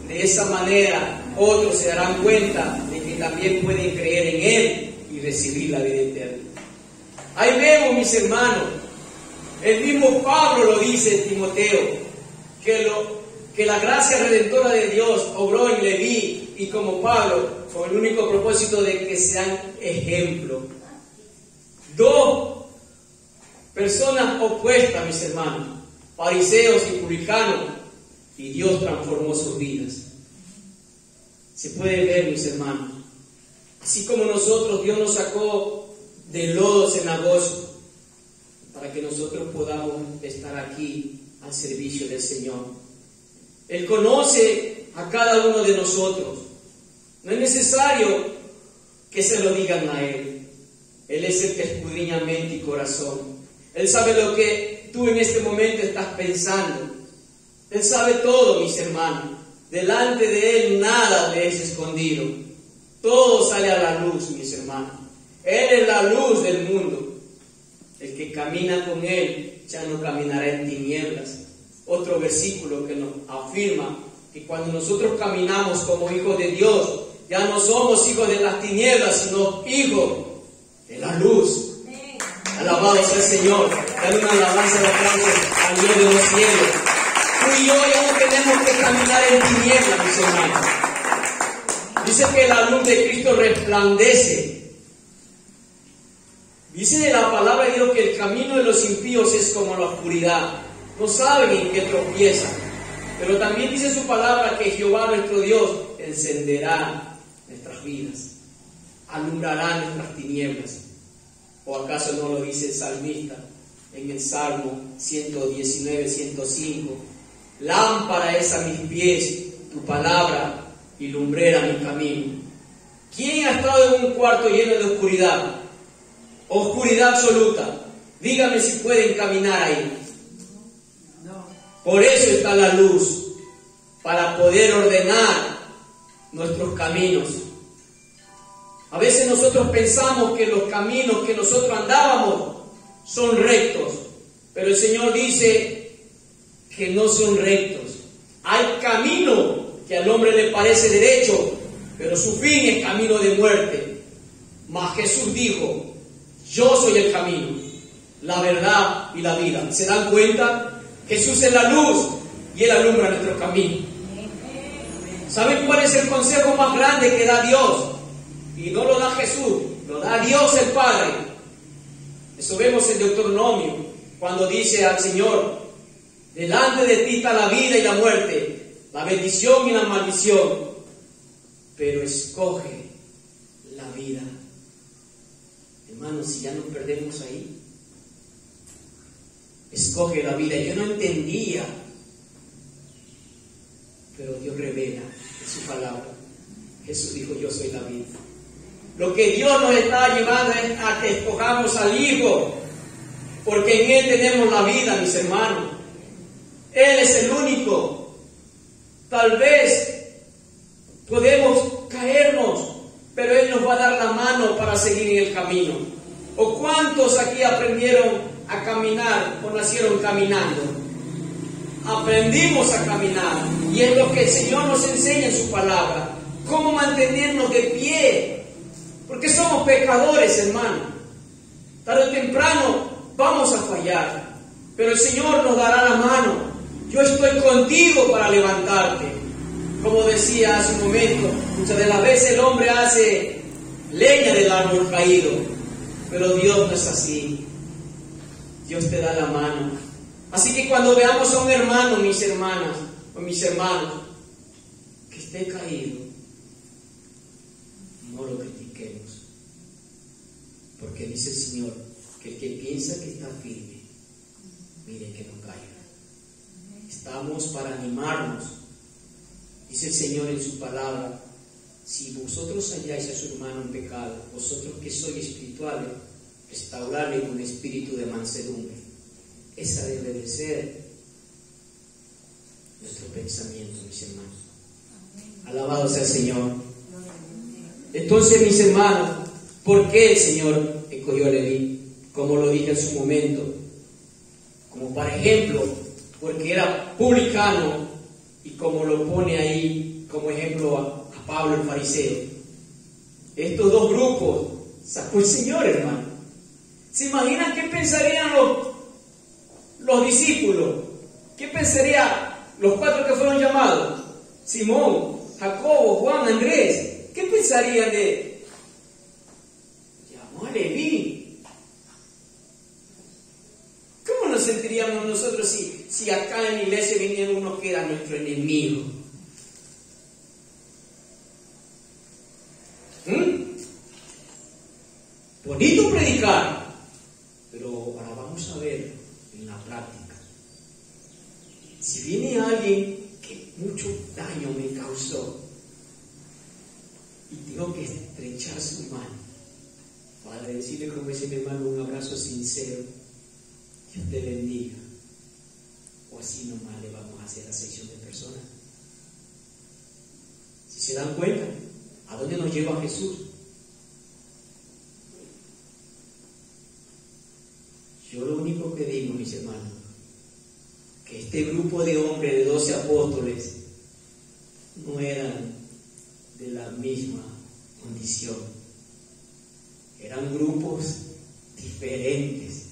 De esa manera otros se darán cuenta de que también pueden creer en Él y recibir la vida eterna. Ahí vemos, mis hermanos, el mismo Pablo lo dice en Timoteo, que la gracia redentora de Dios obró en Leví y como Pablo, con el único propósito de que sean ejemplo. Dos personas opuestas, mis hermanos, fariseos y publicanos, y Dios transformó sus vidas. Se puede ver, mis hermanos, así como nosotros, Dios nos sacó del lodo cenagoso para que nosotros podamos estar aquí al servicio del Señor. Él conoce a cada uno de nosotros. No es necesario que se lo digan a Él. Él es el que escudriña mente y corazón. Él sabe lo que tú en este momento estás pensando. Él sabe todo, mis hermanos. Delante de Él nada le es escondido. Todo sale a la luz, mis hermanos. Él es la luz del mundo. El que camina con Él ya no caminará en tinieblas. Otro versículo que nos afirma que cuando nosotros caminamos como hijos de Dios, ya no somos hijos de las tinieblas, sino hijos de la luz. Alabado sea el Señor. Dale una alabanza de aplauso al Dios de los cielos. Tú y yo ya no tenemos que caminar en tinieblas, mis hermanos. Dice que la luz de Cristo resplandece. Dice la palabra de Dios que el camino de los impíos es como la oscuridad. No saben en qué tropiezan. Pero también dice su palabra que Jehová nuestro Dios encenderá nuestras vidas, alumbrará nuestras tinieblas. ¿O acaso no lo dice el salmista en el Salmo 119, 105? Lámpara es a mis pies tu palabra y lumbrera mi camino. ¿Quién ha estado en un cuarto lleno de oscuridad? Oscuridad absoluta. Dígame si pueden caminar ahí. Por eso está la luz, para poder ordenar nuestros caminos. A veces nosotros pensamos que los caminos que nosotros andábamos son rectos, pero el Señor dice que no son rectos. Hay camino que al hombre le parece derecho, pero su fin es camino de muerte. Mas Jesús dijo: yo soy el camino, la verdad y la vida. ¿Se dan cuenta? Jesús es la luz y Él alumbra nuestro camino. ¿Saben cuál es el consejo más grande que da Dios? Y no lo da Jesús, lo da Dios el Padre. Eso vemos en Deuteronomio, cuando dice al Señor: delante de ti está la vida y la muerte, la bendición y la maldición, pero escoge la vida. Hermanos, si ya nos perdemos ahí, escoge la vida. Yo no entendía, pero Dios revela en su palabra. Jesús dijo: yo soy la vida. Lo que Dios nos está llevando es a que escojamos al Hijo, porque en Él tenemos la vida, mis hermanos. Él es el único. Tal vez podemos caernos, pero Él nos va a dar la mano para seguir en el camino. ¿O cuántos aquí aprendieron a caminar o nacieron caminando? aprendimos a caminar. Y es lo que el Señor nos enseña en su palabra. Cómo mantenernos de pie. Porque somos pecadores, hermano. Tarde o temprano vamos a fallar. Pero el Señor nos dará la mano. Yo estoy contigo para levantarte. Como decía hace un momento, muchas de las veces el hombre hace leña del árbol caído. Pero Dios no es así. Dios te da la mano. Así que cuando veamos a un hermano, mis hermanas o mis hermanos, que esté caído, no lo critiquemos. Porque dice el Señor que el que piensa que está firme, mire que no caiga. Estamos para animarnos. Dice el Señor en su palabra: si vosotros halláis a su hermano en pecado, vosotros que sois espirituales, restaurarle con espíritu de mansedumbre. Esa debe de ser nuestro pensamiento, mis hermanos. Alabado sea el Señor. Entonces, mis hermanos, ¿por qué el Señor escogió a Leví? Como lo dije en su momento, como para ejemplo, porque era publicano, y como lo pone ahí como ejemplo a Pablo el fariseo. Estos dos grupos sacó el Señor, hermano. ¿Se imaginan qué pensarían los discípulos? ¿Qué pensarían los 4 que fueron llamados? Simón, Jacobo, Juan, Andrés. ¿Qué pensarían de? Llamó a Leví. ¿Cómo nos sentiríamos nosotros si acá en la iglesia vinieran unos que eran nuestro enemigo? Bonito predicar, pero ahora vamos a ver en la práctica. Si viene alguien que mucho daño me causó y tengo que estrechar su mano para decirle, como dice mi hermano, un abrazo sincero, Dios te bendiga, o así nomás le vamos a hacer acepción de personas. Si se dan cuenta, ¿a dónde nos lleva Jesús? Yo lo único que digo, mis hermanos, que este grupo de hombres, de 12 apóstoles, no eran de la misma condición. Eran grupos diferentes.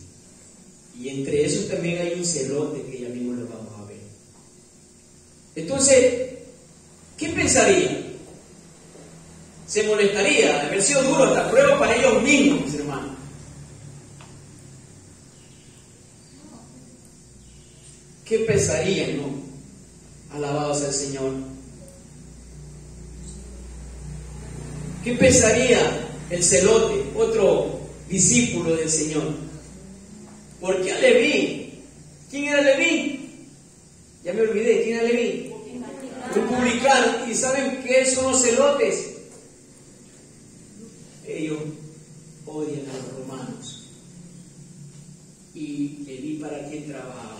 Y entre esos también hay un celote que ya mismo lo vamos a ver. Entonces, ¿qué pensaría? Se molestaría de haber sido duro hasta prueba para ellos mismos, mis hermanos. ¿Qué pensarían, no? Alabado sea el Señor. ¿Qué pensaría el celote, otro discípulo del Señor? ¿Por qué a Leví? ¿Quién era Leví? Ya me olvidé, ¿quién era Leví? Un publicano. ¿Y saben qué son los celotes? Ellos odian a los romanos. ¿Y Leví para quién trabajaba?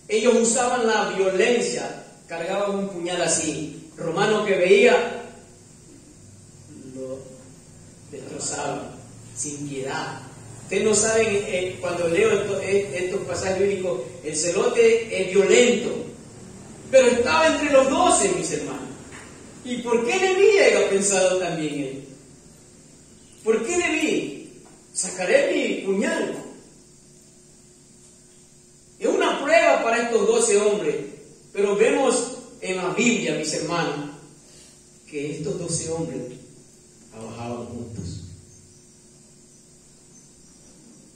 Ellos usaban la violencia, cargaban un puñal así. Romano que veía, lo destrozaban, sin piedad. Ustedes no saben, cuando leo estos pasajes bíblicos, el celote es violento. Pero estaba entre los 12, mis hermanos. ¿Y por qué Leví haya pensado también él? ¿Por qué Leví? Sacaré mi puñal. Es una prueba para estos 12 hombres, pero vemos en la Biblia, mis hermanos, que estos 12 hombres trabajaban juntos.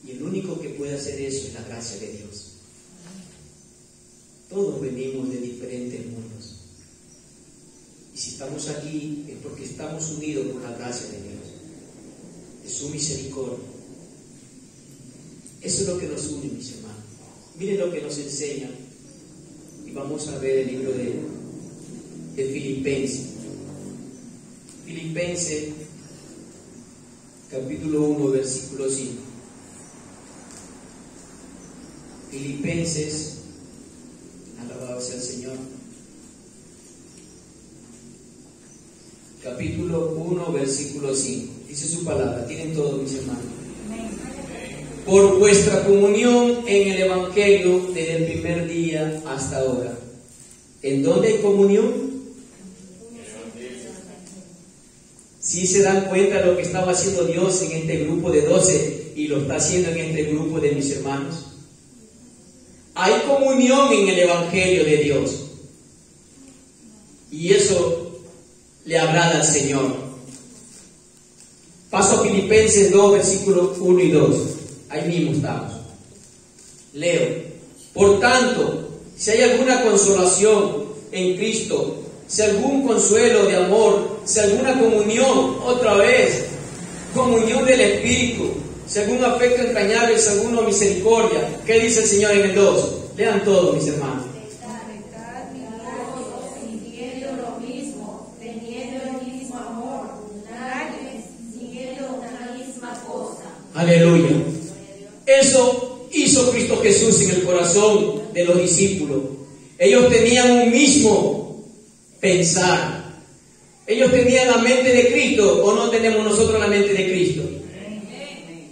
Y el único que puede hacer eso es la gracia de Dios. Todos venimos de diferentes mundos. Y si estamos aquí es porque estamos unidos por la gracia de Dios, de su misericordia. Eso es lo que nos une, mis hermanos. Miren lo que nos enseña, y vamos a ver el libro de Filipenses. Filipenses, capítulo 1, versículo 5. Filipenses, alabado sea el Señor. Capítulo 1, versículo 5. Dice su palabra, tienen todos, mis hermanos. por vuestra comunión en el Evangelio desde el primer día hasta ahora. ¿En dónde hay comunión? Si se dan cuenta de lo que estaba haciendo Dios en este grupo de 12 y lo está haciendo en este grupo de mis hermanos. Hay comunión en el Evangelio de Dios. Y eso le agrada al Señor. Paso a Filipenses 2, versículos 1 y 2. Ahí mismo estamos. Leo. Por tanto, si hay alguna consolación en Cristo, si algún consuelo de amor, si alguna comunión, otra vez, comunión del Espíritu, si algún afecto entrañable, si alguna misericordia, ¿qué dice el Señor en el 2? Lean todos, mis hermanos. sintiendo lo mismo, teniendo el mismo amor, unánimes, siguiendo una misma cosa. Aleluya. Eso hizo Cristo Jesús en el corazón de los discípulos. Ellos tenían un mismo pensar. Ellos tenían la mente de Cristo, ¿o no tenemos nosotros la mente de Cristo?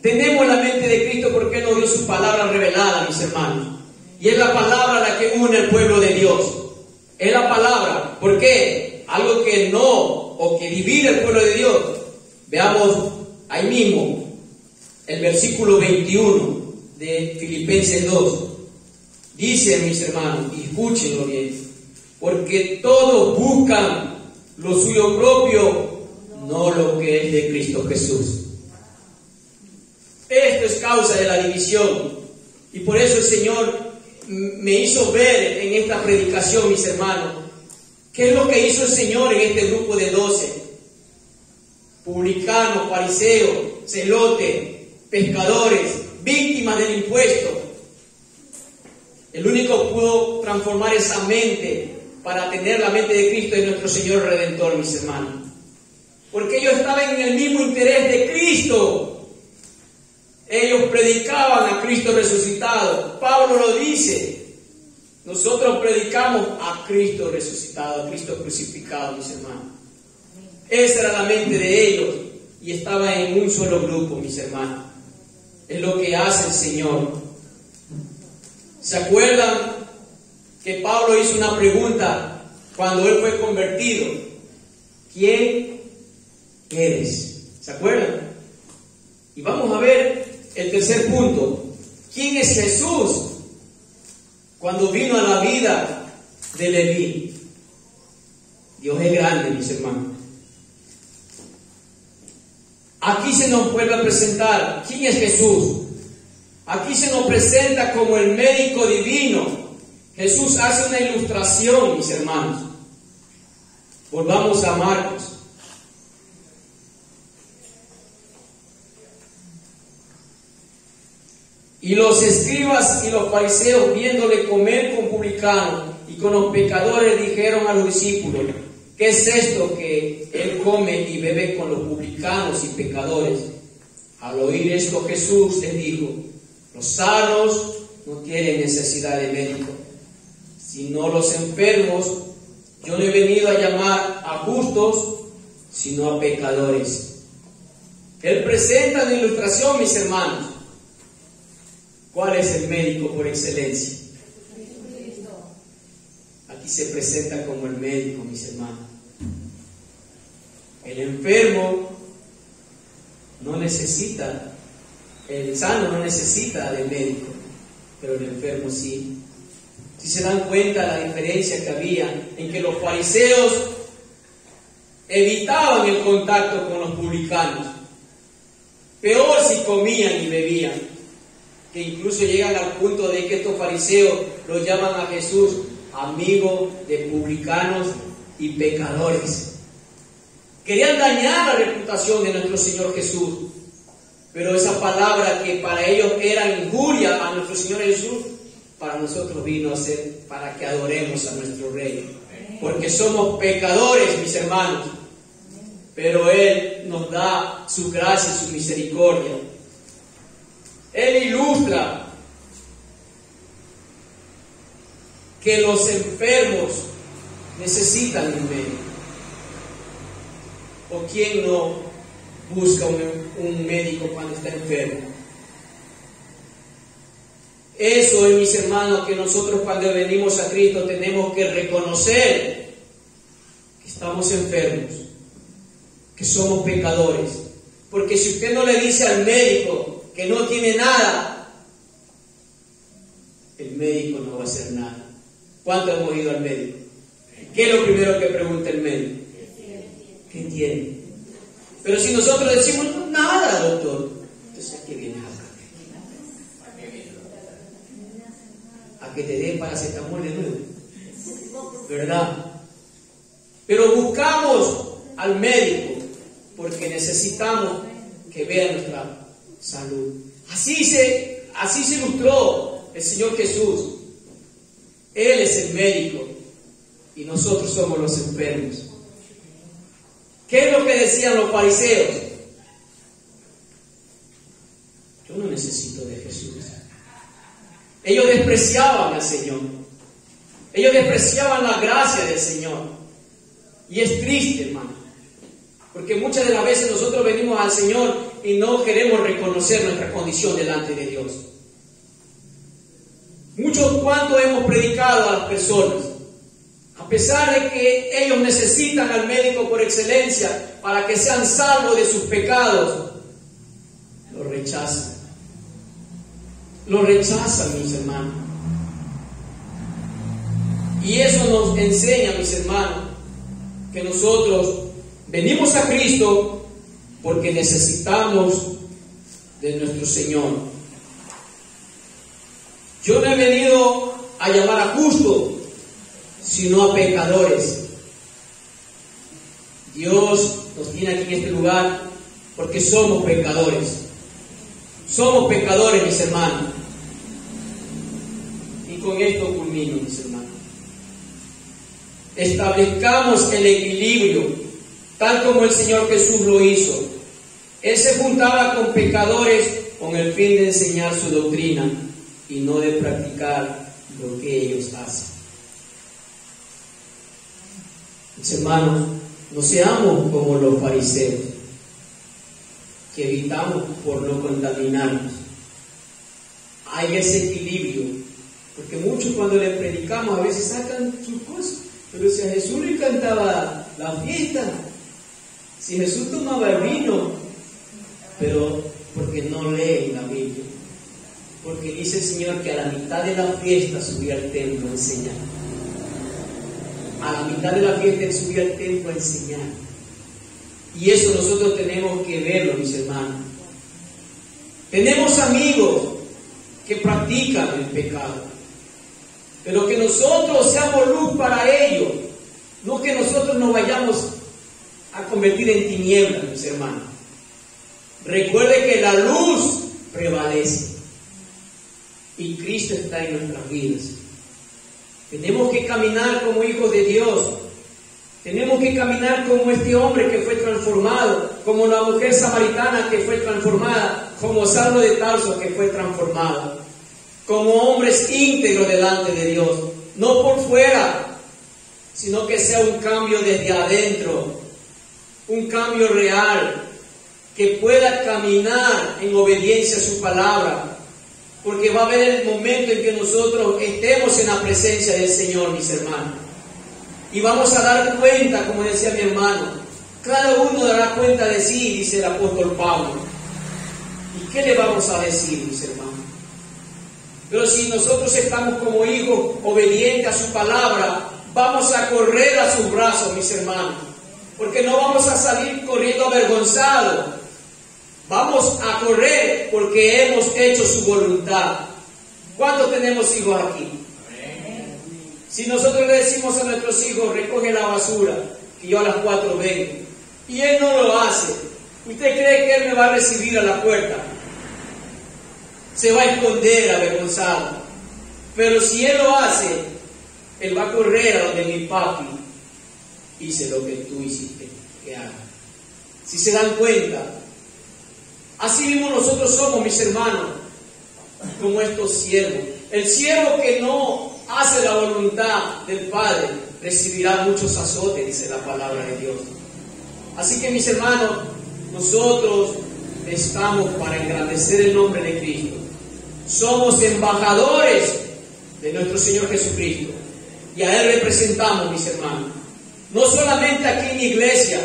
Tenemos la mente de Cristo porque Él nos dio su palabra revelada, mis hermanos. Y es la palabra la que une al pueblo de Dios. Es la palabra. ¿Por qué? Algo que no, o que divide al pueblo de Dios. Veamos ahí mismo el versículo 21 de Filipenses 2. Dice, mis hermanos, y escúchenlo bien, porque todos buscan lo suyo propio, no lo que es de Cristo Jesús. Esto es causa de la división. Y por eso el Señor me hizo ver en esta predicación, mis hermanos, qué es lo que hizo el Señor en este grupo de 12. Publicanos, fariseos, celotes, pescadores, víctimas del impuesto. El único que pudo transformar esa mente para tener la mente de Cristo es nuestro Señor Redentor, mis hermanos. Porque ellos estaban en el mismo interés de Cristo. Ellos predicaban a Cristo resucitado. Pablo lo dice. Nosotros predicamos a Cristo resucitado, a Cristo crucificado, mis hermanos. Esa era la mente de ellos. Y estaba en un solo grupo, mis hermanos. Es lo que hace el Señor. ¿Se acuerdan que Pablo hizo una pregunta cuando él fue convertido? ¿Quién eres? ¿Se acuerdan? Y vamos a ver el tercer punto. ¿Quién es Jesús cuando vino a la vida de Leví? Dios es grande, mis hermanos. Aquí se nos vuelve a presentar quién es Jesús. Aquí se nos presenta como el médico divino. Jesús hace una ilustración, mis hermanos. Volvamos a Marcos. Y los escribas y los fariseos, viéndole comer con publicanos y con los pecadores, dijeron a los discípulos: ¿qué es esto que él come y bebe con los publicanos y pecadores? Al oír esto, Jesús les dijo: los sanos no tienen necesidad de médico, sino los enfermos. Yo no he venido a llamar a justos, sino a pecadores. Él presenta una ilustración, mis hermanos. ¿Cuál es el médico por excelencia? Aquí se presenta como el médico, mis hermanos. El enfermo no necesita, el sano no necesita del médico, pero el enfermo sí. Si se dan cuenta la diferencia que había en que los fariseos evitaban el contacto con los publicanos, peor si comían y bebían, que incluso llegan al punto de que estos fariseos los llaman a Jesús amigo de publicanos y pecadores. Querían dañar la reputación de nuestro Señor Jesús, pero esa palabra que para ellos era injuria a nuestro Señor Jesús, para nosotros vino a ser para que adoremos a nuestro Rey, porque somos pecadores, mis hermanos, pero Él nos da su gracia y su misericordia. Él ilustra que los enfermos necesitan un médico. ¿O quién no busca un médico cuando está enfermo? Eso es, mis hermanos, que nosotros cuando venimos a Cristo tenemos que reconocer que estamos enfermos, que somos pecadores. Porque si usted no le dice al médico que no tiene nada, el médico no va a hacer nada. ¿Cuánto hemos ido al médico? ¿Qué es lo primero que pregunta el médico? ¿Qué tiene? Pero si nosotros decimos, no, nada, doctor, entonces ¿a qué vienes acá? A que te den paracetamol de nuevo, ¿verdad? Pero buscamos al médico porque necesitamos que vea nuestra salud. Así se ilustró el Señor Jesús. Él es el médico y nosotros somos los enfermos. ¿Qué es lo que decían los fariseos? Yo no necesito de Jesús. Ellos despreciaban al Señor. Ellos despreciaban la gracia del Señor. Y es triste, hermano, porque muchas de las veces nosotros venimos al Señor y no queremos reconocer nuestra condición delante de Dios. ¿Cuánto hemos predicado a las personas? A pesar de que ellos necesitan al médico por excelencia para que sean salvos de sus pecados, lo rechazan. Lo rechazan, mis hermanos. Y eso nos enseña, mis hermanos, que nosotros venimos a Cristo porque necesitamos de nuestro Señor. Yo no he venido a llamar a justos, sino a pecadores. Dios nos tiene aquí en este lugar porque somos pecadores. Somos pecadores, mis hermanos. Y con esto culmino, mis hermanos. Establezcamos el equilibrio, tal como el Señor Jesús lo hizo. Él se juntaba con pecadores con el fin de enseñar su doctrina y no de practicar lo que ellos hacen. Mis hermanos, no seamos como los fariseos, que evitamos por no contaminarnos. Hay ese equilibrio, porque muchos cuando les predicamos a veces sacan sus cosas, pero si a Jesús le encantaba la fiesta, si Jesús tomaba el vino, pero porque no leen la Biblia, porque dice el Señor que a la mitad de la fiesta subía al templo a enseñar. A la mitad de la fiesta él subía al templo a enseñar. Y eso nosotros tenemos que verlo, mis hermanos. Tenemos amigos que practican el pecado, pero que nosotros seamos luz para ellos, no que nosotros nos vayamos a convertir en tinieblas, mis hermanos. Recuerde que la luz prevalece y Cristo está en nuestras vidas. Tenemos que caminar como hijos de Dios. Tenemos que caminar como este hombre que fue transformado, como la mujer samaritana que fue transformada, como Saulo de Tarso que fue transformado, como hombres íntegros delante de Dios, no por fuera, sino que sea un cambio desde adentro, un cambio real, que pueda caminar en obediencia a su palabra. Porque va a haber el momento en que nosotros estemos en la presencia del Señor, mis hermanos. Y vamos a dar cuenta, como decía mi hermano, cada uno dará cuenta de sí, dice el apóstol Pablo. ¿Y qué le vamos a decir, mis hermanos? Pero si nosotros estamos como hijos obedientes a su palabra, vamos a correr a sus brazos, mis hermanos. Porque no vamos a salir corriendo avergonzados. Vamos a correr porque hemos hecho su voluntad. ¿Cuántos tenemos hijos aquí? Amén. Si nosotros le decimos a nuestros hijos, recoge la basura, que yo a las 4 vengo, y él no lo hace, ¿usted cree que él me va a recibir a la puerta? Se va a esconder avergonzado. Pero si él lo hace, él va a correr a donde mi papi hice lo que tú hiciste que haga. Si se dan cuenta, así mismo nosotros somos, mis hermanos, como estos siervos. El siervo que no hace la voluntad del Padre recibirá muchos azotes, dice la palabra de Dios. Así que, mis hermanos, nosotros estamos para engrandecer el nombre de Cristo. somos embajadores de nuestro Señor Jesucristo. Y a Él representamos, mis hermanos. No solamente aquí en la iglesia,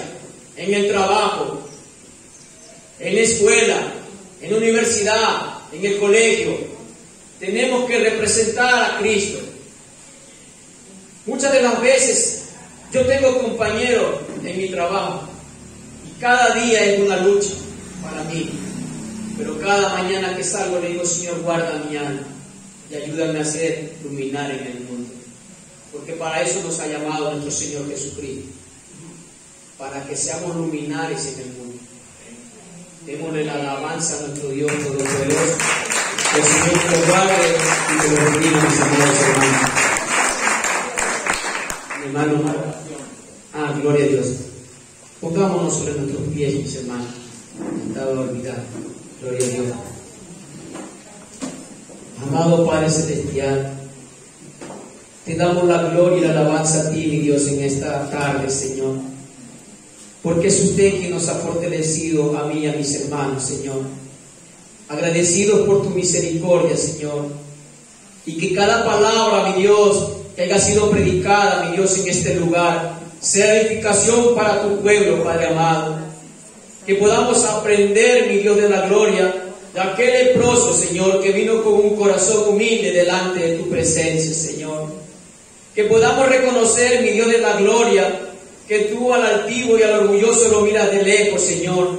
en el trabajo, en la escuela, en la universidad, en el colegio. Tenemos que representar a Cristo. Muchas de las veces yo tengo compañeros en mi trabajo y cada día es una lucha para mí. Pero cada mañana que salgo le digo: Señor, guarda mi alma y ayúdame a ser luminaria en el mundo. Porque para eso nos ha llamado nuestro Señor Jesucristo, para que seamos luminarios en el mundo. Démosle la alabanza a nuestro Dios Todopoderoso. Que el Señor te guarde y te bendiga, mis amados hermanos. Hermano, gloria a Dios. Pongámonos sobre nuestros pies, mis hermanos. Estaba olvidado. Gloria a Dios. Amado Padre Celestial, te damos la gloria y la alabanza a ti, mi Dios, en esta tarde, Señor. Porque es usted quien nos ha fortalecido a mí y a mis hermanos, Señor. Agradecidos por tu misericordia, Señor. Y que cada palabra, mi Dios, que haya sido predicada, mi Dios, en este lugar, sea edificación para tu pueblo, Padre amado. Que podamos aprender, mi Dios de la gloria, de aquel leproso, Señor, que vino con un corazón humilde delante de tu presencia, Señor. Que podamos reconocer, mi Dios de la gloria, que tú al altivo y al orgulloso lo miras de lejos, Señor.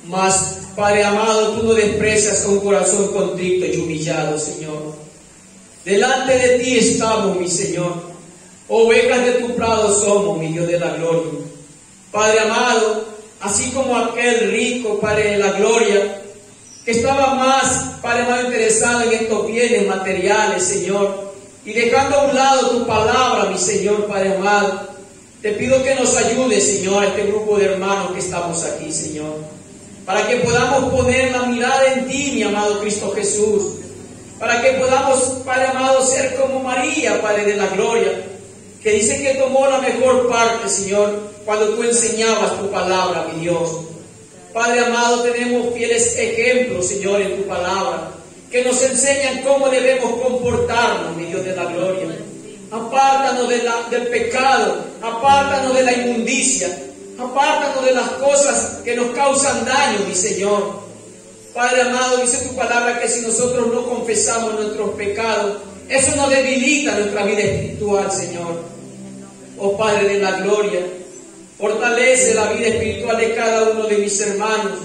Mas, Padre amado, tú no desprecias a un corazón contrito y humillado, Señor. Delante de ti estamos, mi Señor. Ovejas de tu prado somos, mi Dios de la gloria. Padre amado, así como aquel rico, Padre de la gloria, que estaba más, Padre amado, interesado en estos bienes materiales, Señor, y dejando a un lado tu palabra, mi Señor, Padre amado, te pido que nos ayude, Señor, a este grupo de hermanos que estamos aquí, Señor, para que podamos poner la mirada en ti, mi amado Cristo Jesús, para que podamos, Padre amado, ser como María, Padre de la gloria, que dice que tomó la mejor parte, Señor, cuando tú enseñabas tu palabra, mi Dios. Padre amado, tenemos fieles ejemplos, Señor, en tu palabra, que nos enseñan cómo debemos comportarnos, mi Dios de la gloria. Apártanos del pecado, apártanos de la inmundicia, apártanos de las cosas que nos causan daño, mi Señor. Padre amado, dice tu palabra que si nosotros no confesamos nuestros pecados, eso nos debilita nuestra vida espiritual, Señor. Oh Padre de la gloria, fortalece la vida espiritual de cada uno de mis hermanos.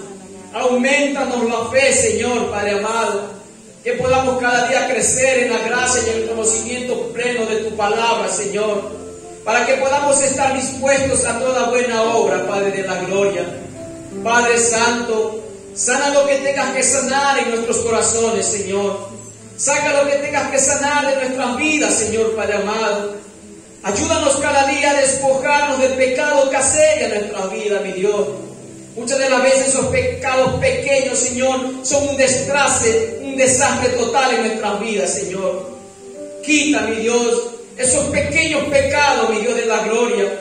Aumentanos la fe, Señor, Padre amado, que podamos cada día crecer en la gracia y en el conocimiento pleno de tu palabra, Señor, para que podamos estar dispuestos a toda buena obra, Padre de la gloria. Padre Santo, sana lo que tengas que sanar en nuestros corazones, Señor. Saca lo que tengas que sanar de nuestras vidas, Señor, Padre amado. Ayúdanos cada día a despojarnos del pecado que asedia nuestra vida, mi Dios. Muchas de las veces esos pecados pequeños, Señor, son un desastre total en nuestras vidas, Señor. Quita, mi Dios, esos pequeños pecados, mi Dios de la gloria,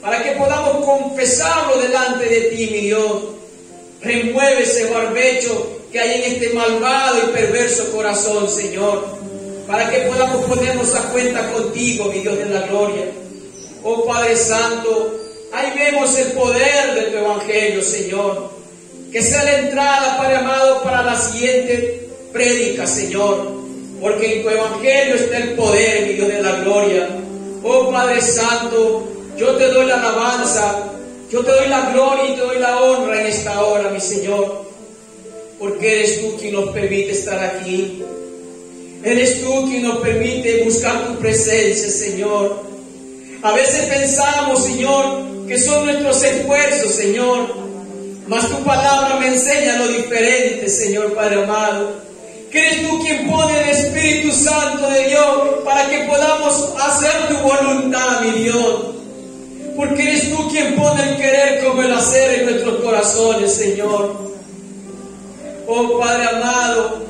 para que podamos confesarlo delante de ti, mi Dios. Remueve ese barbecho que hay en este malvado y perverso corazón, Señor, para que podamos ponernos a cuenta contigo, mi Dios de la gloria. Oh Padre Santo, ahí vemos el poder de tu Evangelio, Señor. Que sea la entrada, Padre amado, para la siguiente prédica, Señor, porque en tu Evangelio está el poder, mi Dios de la gloria. Oh Padre Santo, yo te doy la alabanza, yo te doy la gloria y te doy la honra en esta hora, mi Señor, porque eres tú quien nos permite estar aquí. Eres tú quien nos permite buscar tu presencia, Señor. A veces pensamos, Señor, que son nuestros esfuerzos, Señor, mas tu palabra me enseña lo diferente, Señor Padre amado. Que eres tú quien pone el Espíritu Santo de Dios para que podamos hacer tu voluntad, mi Dios. Porque eres tú quien pone el querer como el hacer en nuestros corazones, Señor. Oh Padre amado,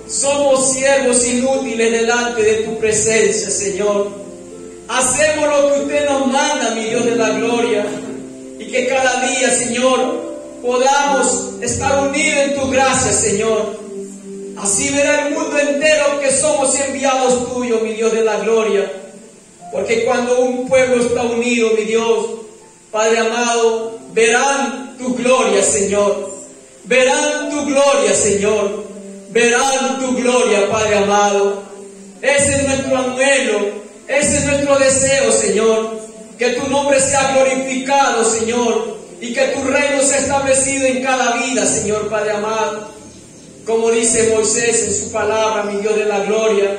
somos siervos inútiles delante de tu presencia, Señor. Hacemos lo que usted nos manda, mi Dios de la gloria. Y que cada día, Señor, podamos estar unidos en tu gracia, Señor. Así verá el mundo entero que somos enviados tuyos, mi Dios de la gloria. Porque cuando un pueblo está unido, mi Dios, Padre amado, verán tu gloria, Señor. Verán tu gloria, Señor. Verán tu gloria, Padre amado. Ese es nuestro anhelo, ese es nuestro deseo, Señor. Que tu nombre sea glorificado, Señor, y que tu reino sea establecido en cada vida, Señor, Padre amado. Como dice Moisés en su palabra, mi Dios de la gloria,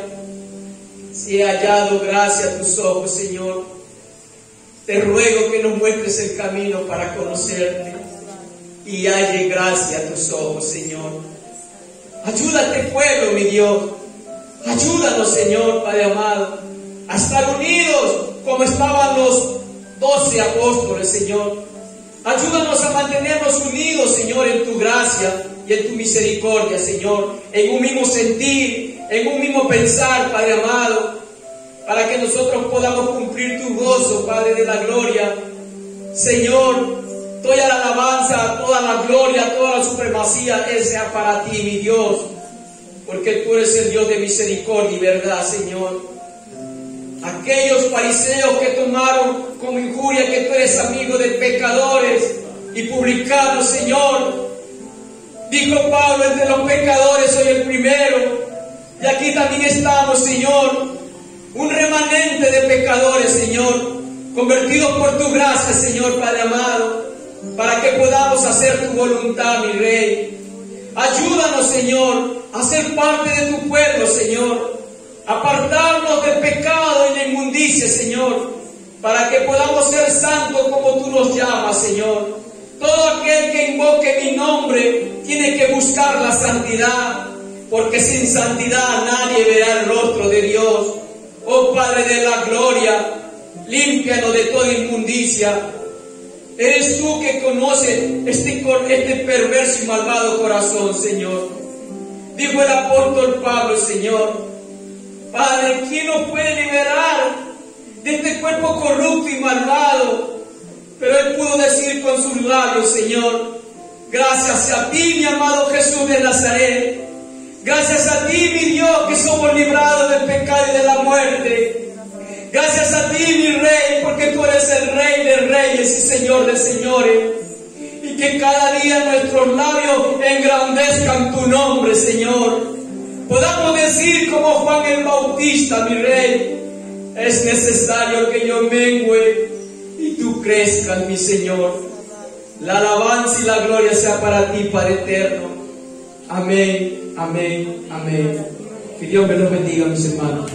si he hallado gracia a tus ojos, Señor, te ruego que nos muestres el camino para conocerte y halle gracia a tus ojos, Señor. Ayuda a este pueblo, mi Dios. Ayúdanos, Señor, Padre amado, a estar unidos como estaban los 12 apóstoles, Señor. Ayúdanos a mantenernos unidos, Señor, en tu gracia y en tu misericordia, Señor, en un mismo sentir, en un mismo pensar, Padre amado, para que nosotros podamos cumplir tu gozo, Padre de la gloria. Señor, toda la alabanza, toda la gloria, toda la supremacía sea para ti, mi Dios, porque tú eres el Dios de misericordia y verdad, Señor. Aquellos fariseos que tomaron como injuria que tú eres amigo de pecadores y publicanos, Señor. Dijo Pablo, entre los pecadores soy el primero. Y aquí también estamos, Señor, un remanente de pecadores, Señor, convertidos por tu gracia, Señor, Padre amado, para que podamos hacer tu voluntad, mi Rey. Ayúdanos, Señor, a ser parte de tu pueblo, Señor. Apartarnos del pecado y la inmundicia, Señor, para que podamos ser santos como tú nos llamas, Señor. Todo aquel que invoque mi nombre tiene que buscar la santidad, porque sin santidad nadie verá el rostro de Dios. Oh Padre de la gloria, límpianos de toda inmundicia. Eres tú que conoces este perverso y malvado corazón, Señor. Dijo el apóstol Pablo, Señor, Padre, ¿quién nos puede liberar de este cuerpo corrupto y malvado? Pero Él pudo decir con sus labios, Señor, gracias a ti, mi amado Jesús de Nazaret. Gracias a ti, mi Dios, que somos librados del pecado y de la muerte. Gracias a ti, mi Rey, porque tú eres el Rey de reyes y Señor de señores. Y que cada día nuestros labios engrandezcan tu nombre, Señor. Podamos decir como Juan el Bautista, mi Rey, es necesario que yo mengüe y tú crezcas, mi Señor. La alabanza y la gloria sea para ti, Padre eterno. Amén, amén, amén. Que Dios me los bendiga, mis hermanos.